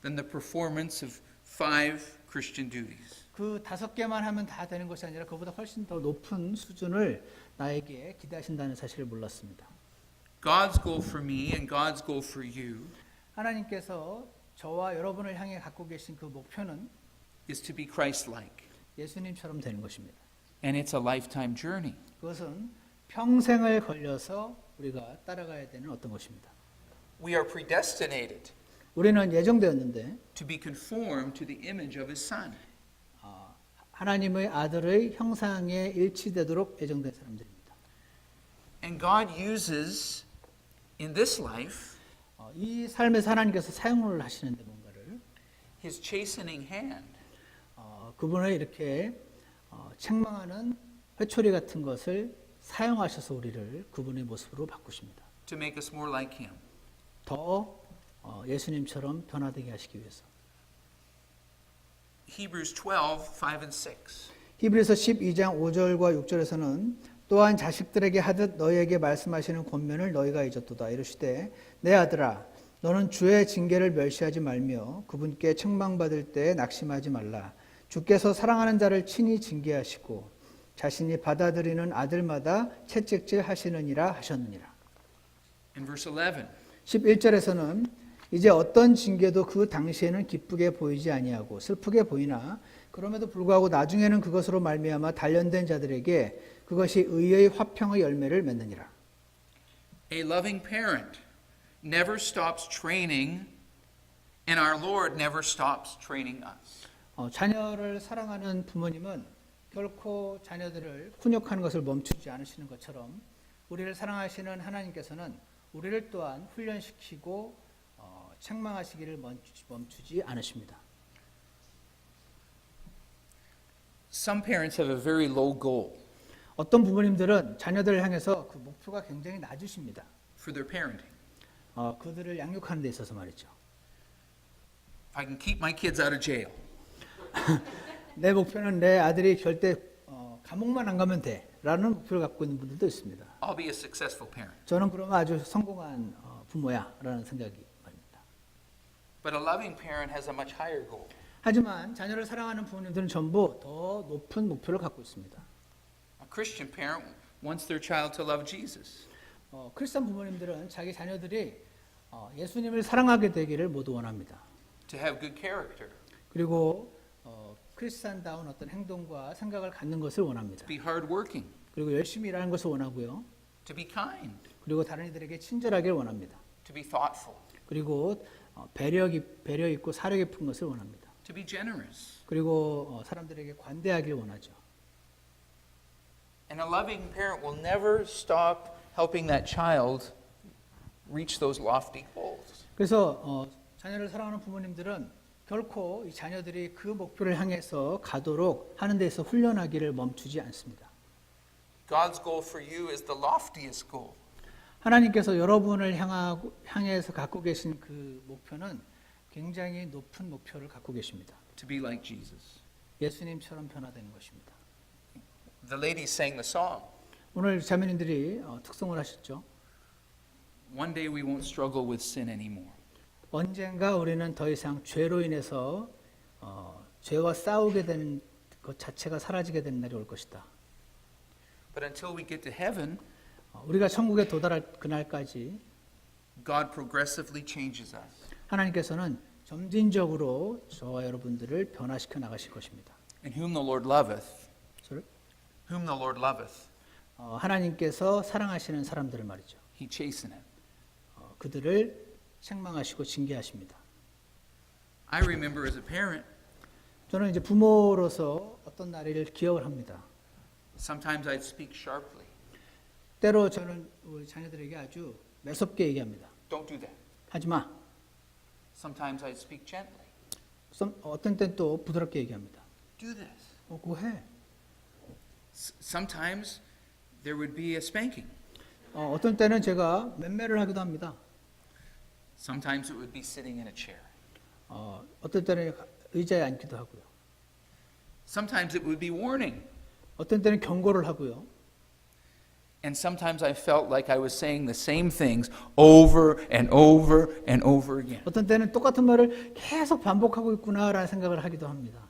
Than the performance of 5 Christian duties. 그 5개만 하면 다 되는 것이 아니라 그보다 훨씬 더 높은 수준을 나에게 기대하신다는 사실을 몰랐습니다. God's goal for me and God's goal for you 하나님께서 저와 여러분을 향해 갖고 계신 그 목표는 is to be Christ-like. 예수님처럼 되는 것입니다. And it's a lifetime journey. 그것은 평생을 걸려서 우리가 따라가야 되는 어떤 것입니다. We are predestinated 우리는 예정되었는데 to be conformed to the image of His Son. 하나님의 아들의 형상에 일치되도록 예정된 사람들입니다. And God uses in this life 이 삶에서 하나님께서 사용을 하시는데 뭔가를 His chastening hand 그분을 이렇게 책망하는 회초리 같은 것을 사용하셔서 우리를 그분의 모습으로 바꾸십니다. to make us more like Him. 더 예수님처럼 변화되게 하시기 위해서. Hebrews 12, 5 and 6. 히브리서 12장 5절과 6절에서는 또한 자식들에게 하듯 너희에게 말씀하시는 권면을 너희가 잊었도다. 이르시되 내 아들아 너는 주의 징계를 멸시하지 말며 그분께 책망받을 때 낙심하지 말라. 주께서 사랑하는 자를 친히 징계하시고 자신이 받아들이는 아들마다 채찍질 하시느니라 하셨느니라. In verse 11. 11절에서는 이제 어떤 징계도 그 당시에는 기쁘게 보이지 아니하고 슬프게 보이나 그럼에도 불구하고 나중에는 그것으로 말미암아 단련된 자들에게 그것이 의의 화평의 열매를 맺느니라. A loving parent never stops training, and our Lord never stops training us. 자녀를 사랑하는 부모님은 결코 자녀들을 훈육하는 것을 멈추지 않으시는 것처럼 우리를 사랑하시는 하나님께서는 우리를 또한 훈련시키고 책망하시기를 멈추지 않으십니다. Some parents have a very low goal 어떤 부모님들은 자녀들을 향해서 그 목표가 굉장히 낮으십니다. for their parenting. 그들을 양육하는 데 있어서 말이죠. If I can keep my kids out of jail, 내 목표는 내 아들이 절대 감옥만 안 가면 돼라는 목표를 갖고 있는 분들도 있습니다. I'll be a successful parent. 저는 그러면 아주 성공한 부모야라는 생각이 말입니다. But a loving parent has a much higher goal. 하지만 자녀를 사랑하는 부모님들은 전부 더 높은 목표를 갖고 있습니다. A Christian parent wants their child to love Jesus. 크리스천 부모님들은 자기 자녀들이 예수님을 사랑하게 되기를 모두 원합니다. To have good character, 그리고 크리스찬다운 어떤 행동과 생각을 갖는 것을 원합니다. to be hardworking, 그리고 열심히 일하는 것을 원하고요. to be kind, 그리고 다른 이들에게 친절하길 원합니다. to be thoughtful, 그리고 배려 있고 사려 깊은 것을 원합니다. to be generous. 그리고 사람들에게 관대하길 원하죠. And a loving parent will never stop helping that child reach those lofty goals. 그래서 자녀를 사랑하는 부모님들은 결코 이 자녀들이 그 목표를 향해서 가도록 하는 데서 훈련하기를 멈추지 않습니다. God's goal for you is the loftiest goal. 하나님께서 여러분을 향해서 갖고 계신 그 목표는 굉장히 높은 목표를 갖고 계십니다. To be like Jesus. 예수님처럼 변화되는 것입니다. The ladies sang the song. 오늘 자매님들이 특송을 하셨죠. One day we won't struggle with sin anymore. 언젠가 우리는 더 이상 죄로 인해서 죄와 싸우게 되는 것 자체가 사라지게 되는 날이 올 것이다. But until we get to heaven, 우리가 천국에 도달할 그날까지 God progressively changes us. 하나님께서는 점진적으로 저와 여러분들을 변화시켜 나가실 것입니다. And whom the Lord loveth, Sorry? whom the Lord loveth, 하나님께서 사랑하시는 사람들을 말이죠. he chasteneth. 그들을 책망하시고 징계하십니다. I remember as a parent, 저는 이제 부모로서 어떤 날을 기억을 합니다. sometimes I'd speak sharply. 때로 저는 우리 자녀들에게 아주 매섭게 얘기합니다. Don't do that. 하지 마. Sometimes I'd speak gently. 어떤 때는 또 부드럽게 얘기합니다. Do this. 그거 해. Sometimes there would be a spanking. 어떤 때는 제가 맴매를 하기도 합니다. Sometimes it would be sitting in a chair. 어떤 때는 의자에 앉기도 하고요. Sometimes it would be warning. 어떤 때는 경고를 하고요. And sometimes I felt like I was saying the same things over and over and over again. 어떤 때는 똑같은 말을 계속 반복하고 있구나라는 생각을 하기도 합니다.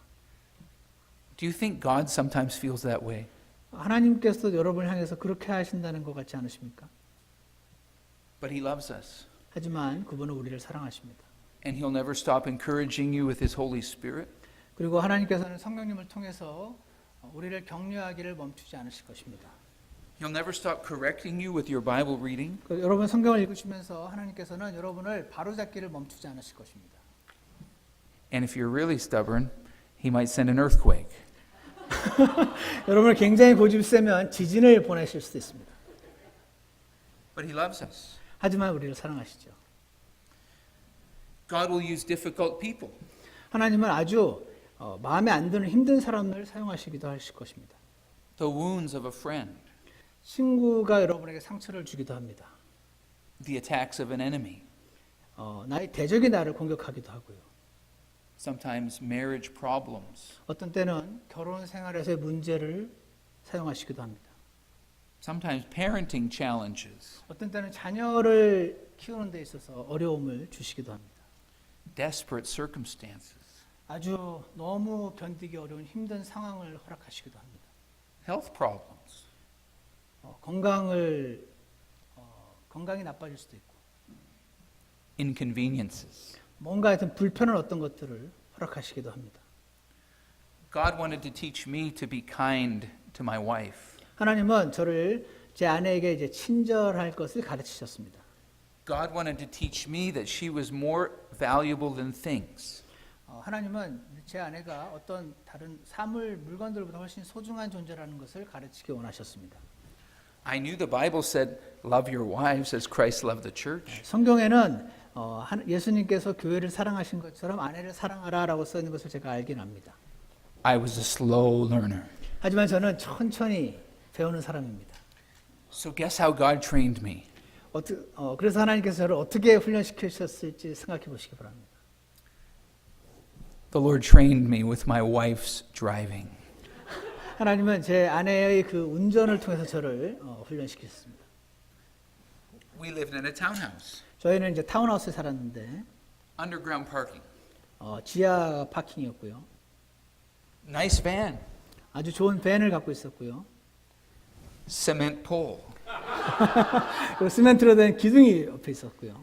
Do you think God sometimes feels that way? 하나님께서 여러분을 향해서 그렇게 하신다는 것 같지 않으십니까? But He loves us. 하지만 그분은 우리를 사랑하십니다. And He'll never stop encouraging you with His Holy Spirit. 그리고 하나님께서는 성령님을 통해서 우리를 격려하기를 멈추지 않으실 것입니다. He'll never stop correcting you with your Bible reading. 여러분 성경을 읽으시면서 하나님께서는 여러분을 바로잡기를 멈추지 않으실 것입니다. And if you're really stubborn, He might send an earthquake. 여러분을 굉장히 고집이 세면 지진을 보내실 수도 있습니다. But He loves us. 하지만 우리를 사랑하시죠. God will use difficult people. 하나님은 아주 마음에 안 드는 힘든 사람을 사용하시기도 하실 것입니다. The wounds of a friend. 친구가 여러분에게 상처를 주기도 합니다. The attacks of an enemy. 나의 대적이 나를 공격하기도 하고요. Sometimes marriage problems. 어떤 때는 결혼 생활에서의 문제를 사용하시기도 합니다. Sometimes parenting challenges. 어떤 때는 자녀를 키우는 데 있어서 어려움을 주시기도 합니다. Desperate circumstances. 아주 너무 견디기 어려운 힘든 상황을 허락하시기도 합니다. Health problems. 건강이 나빠질 수도 있고 Inconveniences. 뭔가 하여튼 불편한 어떤 것들을 허락하시기도 합니다. God wanted to teach me to be kind to my wife. 하나님은 저를 제 아내에게 이제 친절할 것을 가르치셨습니다. God wanted to teach me that she was more valuable than things. 하나님은 제 아내가 어떤 다른 사물, 물건들보다 훨씬 소중한 존재라는 것을 가르치기 원하셨습니다. I knew the Bible said, love your wives as Christ loved the church. 성경에는 예수님께서 교회를 사랑하신 것처럼 아내를 사랑하라라고 써 있는 것을 제가 알긴 합니다. I was a slow learner. 하지만 저는 천천히 배우는 사람입니다. So guess how God trained me? 그래서 하나님께서 저를 어떻게 훈련시키셨을지 생각해 보시기 바랍니다. The Lord trained me with my wife's driving. 하나님은 제 아내의 그 운전을 통해서 저를 훈련시켰습니다. We lived in a townhouse, 저희는 이제 타운하우스에 살았는데 underground parking. 지하 파킹이었고요. Nice van, 아주 좋은 밴을 갖고 있었고요. cement pole, 그리고 시멘트로 된 기둥이 옆에 있었고요.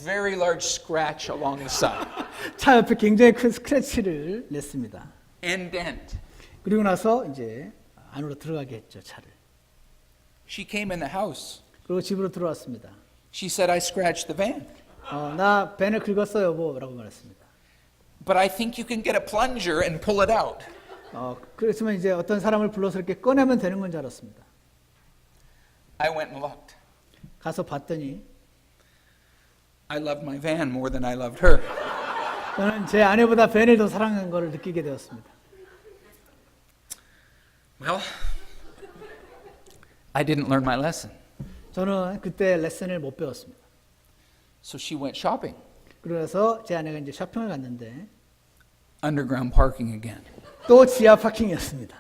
very large scratch along the side, 차 옆에 굉장히 큰 스크래치를 냈습니다. and dent. 그리고 나서 이제 안으로 들어가게 했죠, 차를. She came in the house. 그리고 집으로 들어왔습니다. She said, I scratched the van. 나 밴을 긁었어 여보라고 말했습니다. But I think you can get a plunger and pull it out. 그랬으면 이제 어떤 사람을 불러서 이렇게 꺼내면 되는 건 줄 알았습니다. I went and looked. 가서 봤더니 I loved my van more than I loved her. 저는 제 아내보다 밴을 더 사랑한 것을 느끼게 되었습니다. Well, I didn't learn my lesson. 저는 그때 레슨을 못 배웠습니다. So she went shopping. 그래서 제 아내가 이제 쇼핑을 갔는데 Underground parking again. 또 지하 파킹이었습니다.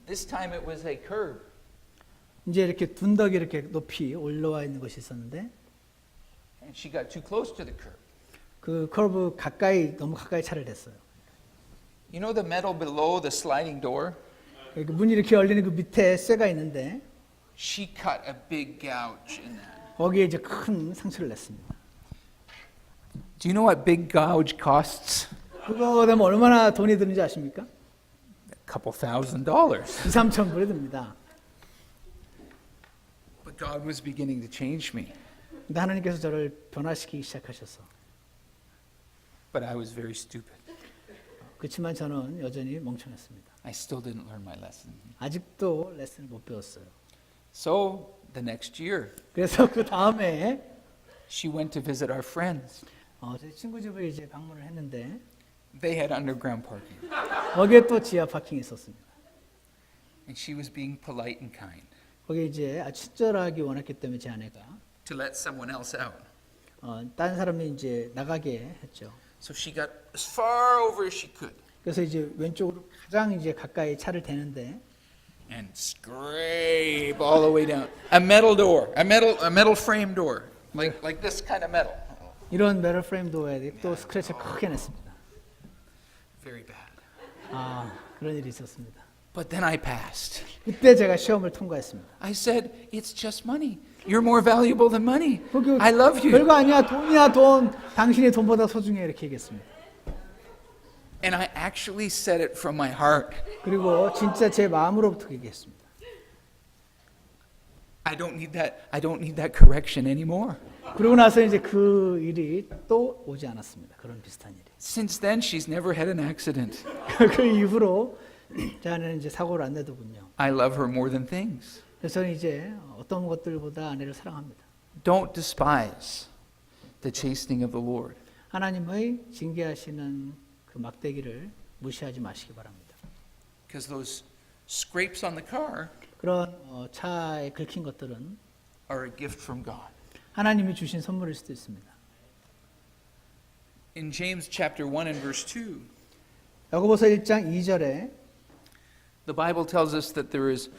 This time it was a curb. 이제 이렇게 둔덕이 이렇게 높이 올라와 있는 것이 있었는데 And she got too close to the curb. 그 커브 너무 가까이 차를 댔어요. You know the metal below the sliding door? 문이 이렇게 열리는 그 밑에 쇠가 있는데 She cut a big gouge in that. 거기에 이제 큰 상처를 냈습니다. Do you know what big gouge costs? 그거 되면 얼마나 돈이 드는지 아십니까? A couple $1,000s. 2-3천 불이 듭니다. But God was beginning to change me. 근데 하나님께서 저를 변화시키기 시작하셔서 But I was very stupid. 그렇지만 저는 여전히 멍청했습니다. I still didn't learn my lesson. 아직도 레슨을 못 배웠어요. So the next year, 그래서 그 다음에 she went to visit our friends. 제 친구 집을 이제 방문을 했는데 They had underground parking. 거기에 또 지하 파킹이 있었습니다. And she was being polite and kind 거기 이제 아주 친절하기 원했기 때문에 제 아내가 to let someone else out. 다른 사람이 이제 나가게 했죠. So she got as far over as she could 그래서 이제 왼쪽으로 가장 이제 가까이 차를 대는데 and scrape all the way down. A metal door, a metal frame door, like this kind of metal. 이런 메럴 프레임 도어에 또 스크래치를 크게 냈습니다. Very bad. 그런 일이 있었습니다. But then I passed. 그때 제가 시험을 통과했습니다. I said, it's just money. You're more valuable than money. 그게 I love you. 별거 아니야. 돈이야 돈. 당신이 돈보다 소중해 이렇게 얘기했습니다. And I actually said it from my heart. 그리고 진짜 제 마음으로부터 얘기했습니다. I don't need that correction anymore. 그러고 나서 이제 그 일이 또 오지 않았습니다. 그런 비슷한 일이. Since then, she's never had an accident. 그 이후로 제 아내는 이제 사고를 안 내더군요. I love her more than things. 그래서 저는 이제 어떤 것들보다 아내를 사랑합니다. Don't despise the chastening of the Lord. 하나님의 징계하시는 그 막대기를 무시하지 마시기 바랍니다. Because those scrapes on the car 그런 차에 긁힌 것들은 are a gift from God. 하나님이 주신 선물일 수도 있습니다. In James chapter 1 and verse 2, 야고보서 1장 2절에 the Bible tells us that there's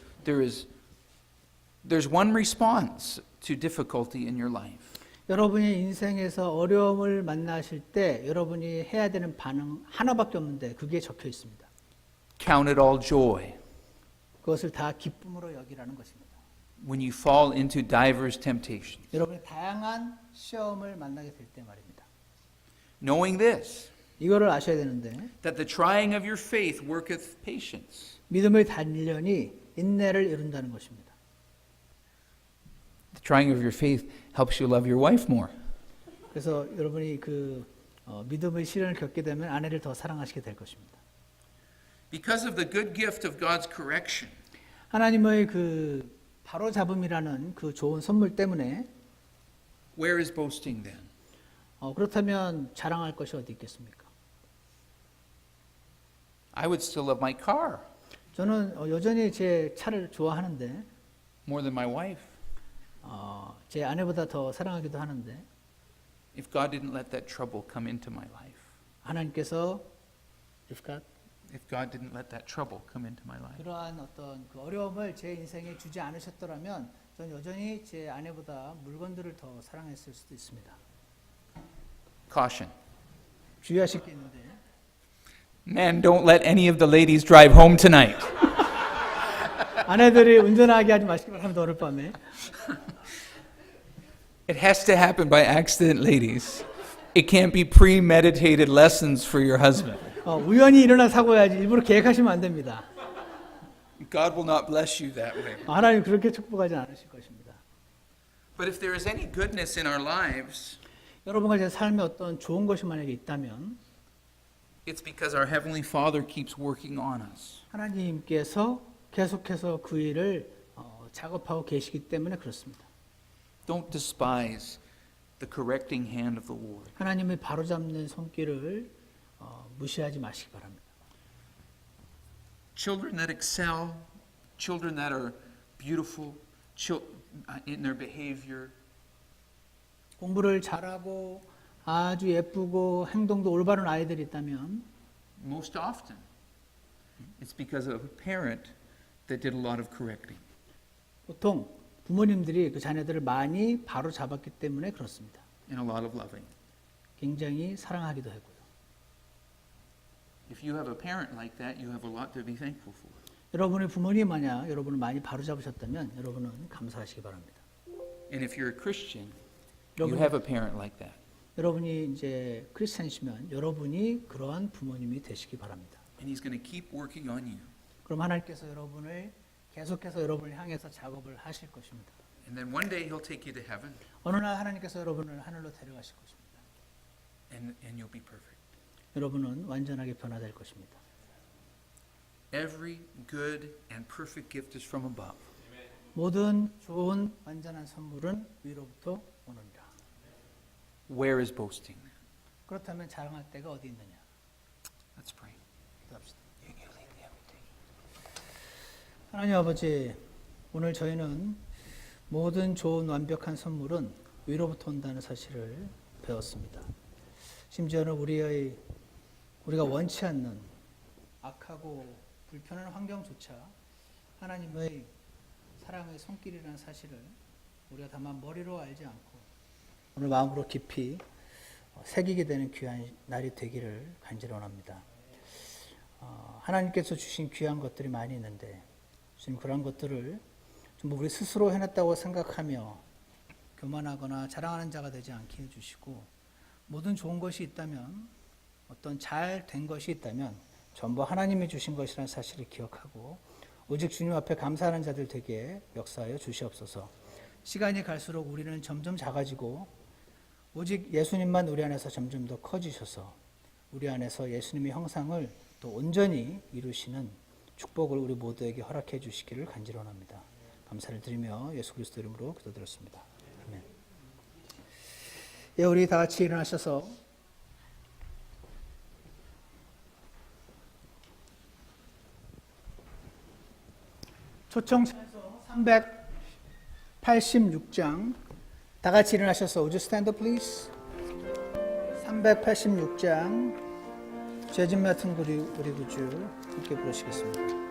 one response to difficulty in your life. 여러분이 인생에서 어려움을 만나실 때 여러분이 해야 되는 반응 하나밖에 없는데 그게 적혀 있습니다. Count it all joy 그것을 다 기쁨으로 여기라는 것입니다. when you fall into divers temptations, 여러분이 다양한 시험을 만나게 될 때 말입니다. knowing this, 이거를 아셔야 되는데 that the trying of your faith worketh patience. 믿음의 단련이 인내를 이룬다는 것입니다. The trying of your faith helps you love your wife more. 그래서 여러분이 그 믿음의 시련을 겪게 되면 아내를 더 사랑하시게 될 것입니다. Because of the good gift of God's correction, 하나님의 그 바로잡음이라는 그 좋은 선물 때문에 where is boasting then? 그렇다면 자랑할 것이 어디 있겠습니까? I would still love my car 저는 여전히 제 차를 좋아하는데 more than my wife 제 아내보다 더 사랑하기도 하는데 if God didn't let that trouble come into my life. 하나님께서 if God didn't let that trouble come into my life. 그러한 어떤 그 어려움을 제 인생에 주지 않으셨더라면 저는 여전히 제 아내보다 물건들을 더 사랑했을 수도 있습니다. Caution. 주의하실 게 있는데 Men, don't let any of the ladies drive home tonight. 아내들이 운전하게 하지 마시기 바랍니다. 오늘 밤에. It has to happen by accident, ladies. It can't be premeditated lessons for your husband. 우연히 일어난 사고야지 일부러 계획하시면 안 됩니다. God will not bless you that way. 하나님 그렇게 축복하지 않으실 것입니다. But if there is any goodness in our lives, 여러분과 제 삶에 어떤 좋은 것이 만약에 있다면 it's because our Heavenly Father keeps working on us. 하나님께서 계속해서 그 일을 작업하고 계시기 때문에 그렇습니다. Don't despise the correcting hand of the Lord. 하나님의 바로잡는 손길을 무시하지 마시기 바랍니다. Children that excel, children that are beautiful in their behavior, 공부를 잘하고 아주 예쁘고 행동도 올바른 아이들이 있다면 most often it's because of a parent that did a lot of correcting. 보통 부모님들이 그 자녀들을 많이 바로잡았기 때문에 그렇습니다. And a lot of loving. 굉장히 사랑하기도 하고요. If you have a parent like that, you have a lot to be thankful for. 여러분의 부모님이 만약 여러분을 많이 바로잡으셨다면 여러분은 감사하시기 바랍니다. And if you're a Christian, you 여러분, have a parent like that. 여러분이 이제 크리스천이시면 여러분이 그러한 부모님이 되시기 바랍니다. And He's going to keep working on you. 그럼 하나님께서 여러분을 계속해서 여러분을 향해서 작업을 하실 것입니다. And then one day He'll take you to heaven, 어느 날 하나님께서 여러분을 하늘로 데려가실 것입니다. and you'll be perfect. 여러분은 완전하게 변화될 것입니다. Every good and perfect gift is from above. 모든 좋은 완전한 선물은 위로부터 오느니라. Where is boasting? 그렇다면 자랑할 때가 어디 있느냐? Let's pray. 기도합시다. You lead the everyday. 하나님 아버지, 오늘 저희는 모든 좋은 완벽한 선물은 위로부터 온다는 사실을 배웠습니다. 심지어는 우리가 원치 않는 악하고 불편한 환경조차 하나님의 사랑의 손길이라는 사실을 우리가 다만 머리로 알지 않고 오늘 마음으로 깊이 새기게 되는 귀한 날이 되기를 간절히 원합니다. 하나님께서 주신 귀한 것들이 많이 있는데 주님 그런 것들을 전부 우리 스스로 해냈다고 생각하며 교만하거나 자랑하는 자가 되지 않게 해주시고 모든 좋은 것이 있다면 어떤 잘 된 것이 있다면 전부 하나님이 주신 것이라는 사실을 기억하고 오직 주님 앞에 감사하는 자들 되게 역사하여 주시옵소서. 시간이 갈수록 우리는 점점 작아지고 오직 예수님만 우리 안에서 점점 더 커지셔서 우리 안에서 예수님의 형상을 또 온전히 이루시는 축복을 우리 모두에게 허락해 주시기를 간절히 원합니다. 감사를 드리며 예수 그리스도 이름으로 기도드렸습니다. 아멘. 예, 우리 다 같이 일어나셔서 초청찬송 386장 다 같이 일어나셔서 Would you stand up please? 386장 죄짐 맡은 우리 구주 함께 부르시겠습니다.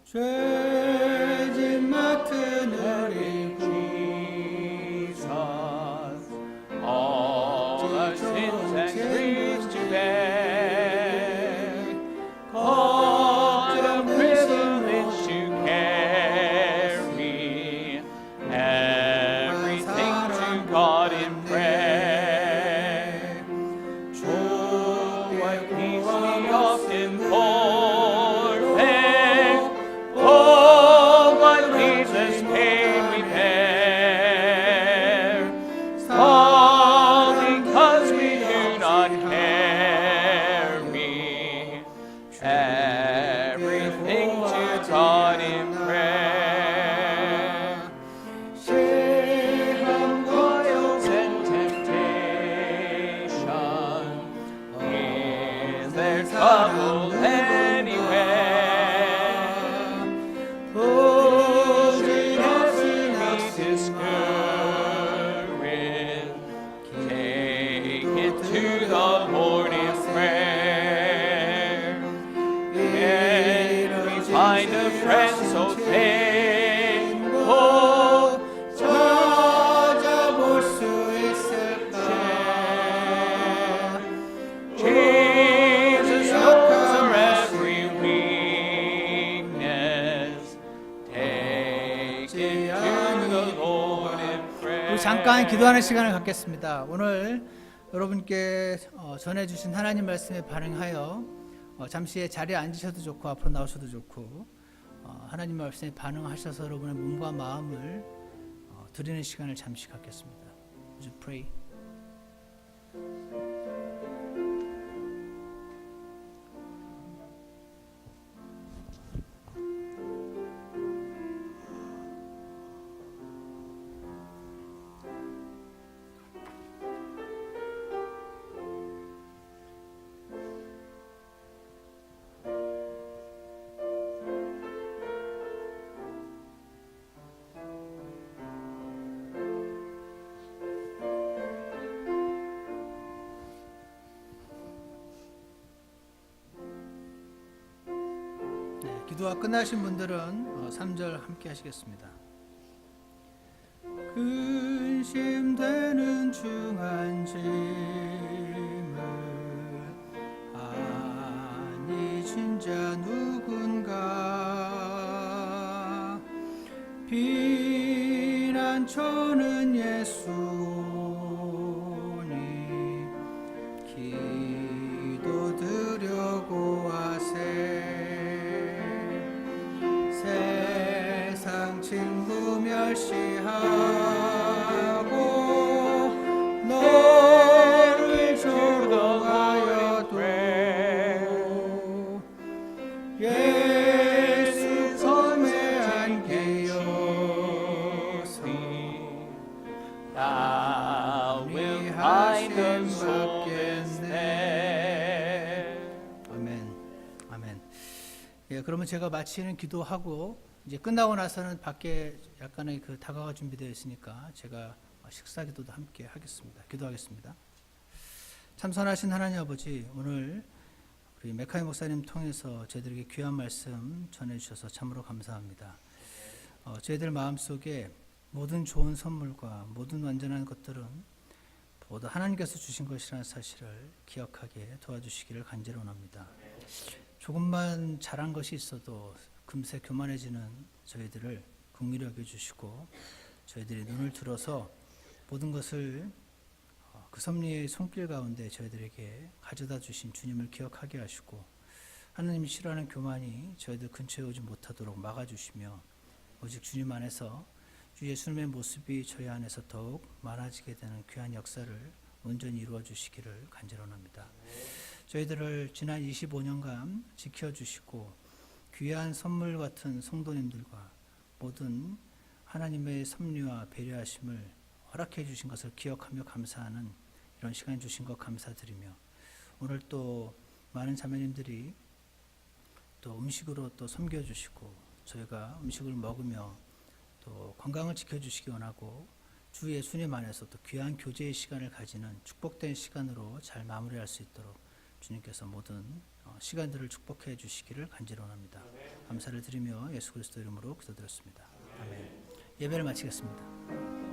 죄짐 맡은 우리 Jesus, all our sins and griefs to bear, what a privilege to carry everything to God in prayer. Oh, what peace we often forfeit. Oh, find a friend so faithful. 찾아볼 수 있을까? Jesus knows our every weakness. Take it to the Lord in prayer. 우리 잠깐 기도하는 시간을 갖겠습니다. 오늘 여러분께 전해주신 하나님 말씀에 반응하여 잠시 자리에 앉으셔도 좋고 앞으로 나오셔도 좋고 하나님 말씀에 반응하셔서 여러분의 몸과 마음을 드리는 시간을 잠시 갖겠습니다. Would you pray? 기도가 끝나신 분들은 3절 함께 하시겠습니다. 근심되는 중한 짐을 아니 진짜 누군가 비난처는 예수니 기도드려고 하세. 세상 친구 멸시하고 너를 조롱하여도 예수 품에 안기어서 Thou wilt hide the soul instead. 아멘. 아멘. 예, 그러면 제가 마치는 기도하고 이제 끝나고 나서는 밖에 약간의 그 다가가 준비되어 있으니까 제가 식사 기도도 함께 하겠습니다. 기도하겠습니다. 참선하신 하나님 아버지, 오늘 우리 메카이 목사님 통해서 저희들에게 귀한 말씀 전해주셔서 참으로 감사합니다. 저희들 마음속에 모든 좋은 선물과 모든 완전한 것들은 모두 하나님께서 주신 것이라는 사실을 기억하게 도와주시기를 간절히 원합니다. 조금만 잘한 것이 있어도 금세 교만해지는 저희들을 긍휼히 여겨주시고 저희들이 눈을 들어서 모든 것을 그 섭리의 손길 가운데 저희들에게 가져다 주신 주님을 기억하게 하시고 하나님이 싫어하는 교만이 저희들 근처에 오지 못하도록 막아주시며 오직 주님 안에서 주 예수님의 모습이 저희 안에서 더욱 많아지게 되는 귀한 역사를 온전히 이루어 주시기를 간절히 원합니다. 저희들을 지난 25년간 지켜주시고 귀한 선물 같은 성도님들과 모든 하나님의 섭리와 배려하심을 허락해 주신 것을 기억하며 감사하는 이런 시간 주신 것 감사드리며 오늘 또 많은 자매님들이 또 음식으로 또 섬겨주시고 저희가 음식을 먹으며 또 건강을 지켜주시기 원하고 주 예수님 안에서 또 귀한 교제의 시간을 가지는 축복된 시간으로 잘 마무리할 수 있도록 주님께서 모든 시간들을 축복해 주시기를 간절히 원합니다. 감사를 드리며 예수 그리스도 이름으로 기도드렸습니다. 아멘. 예배를 마치겠습니다.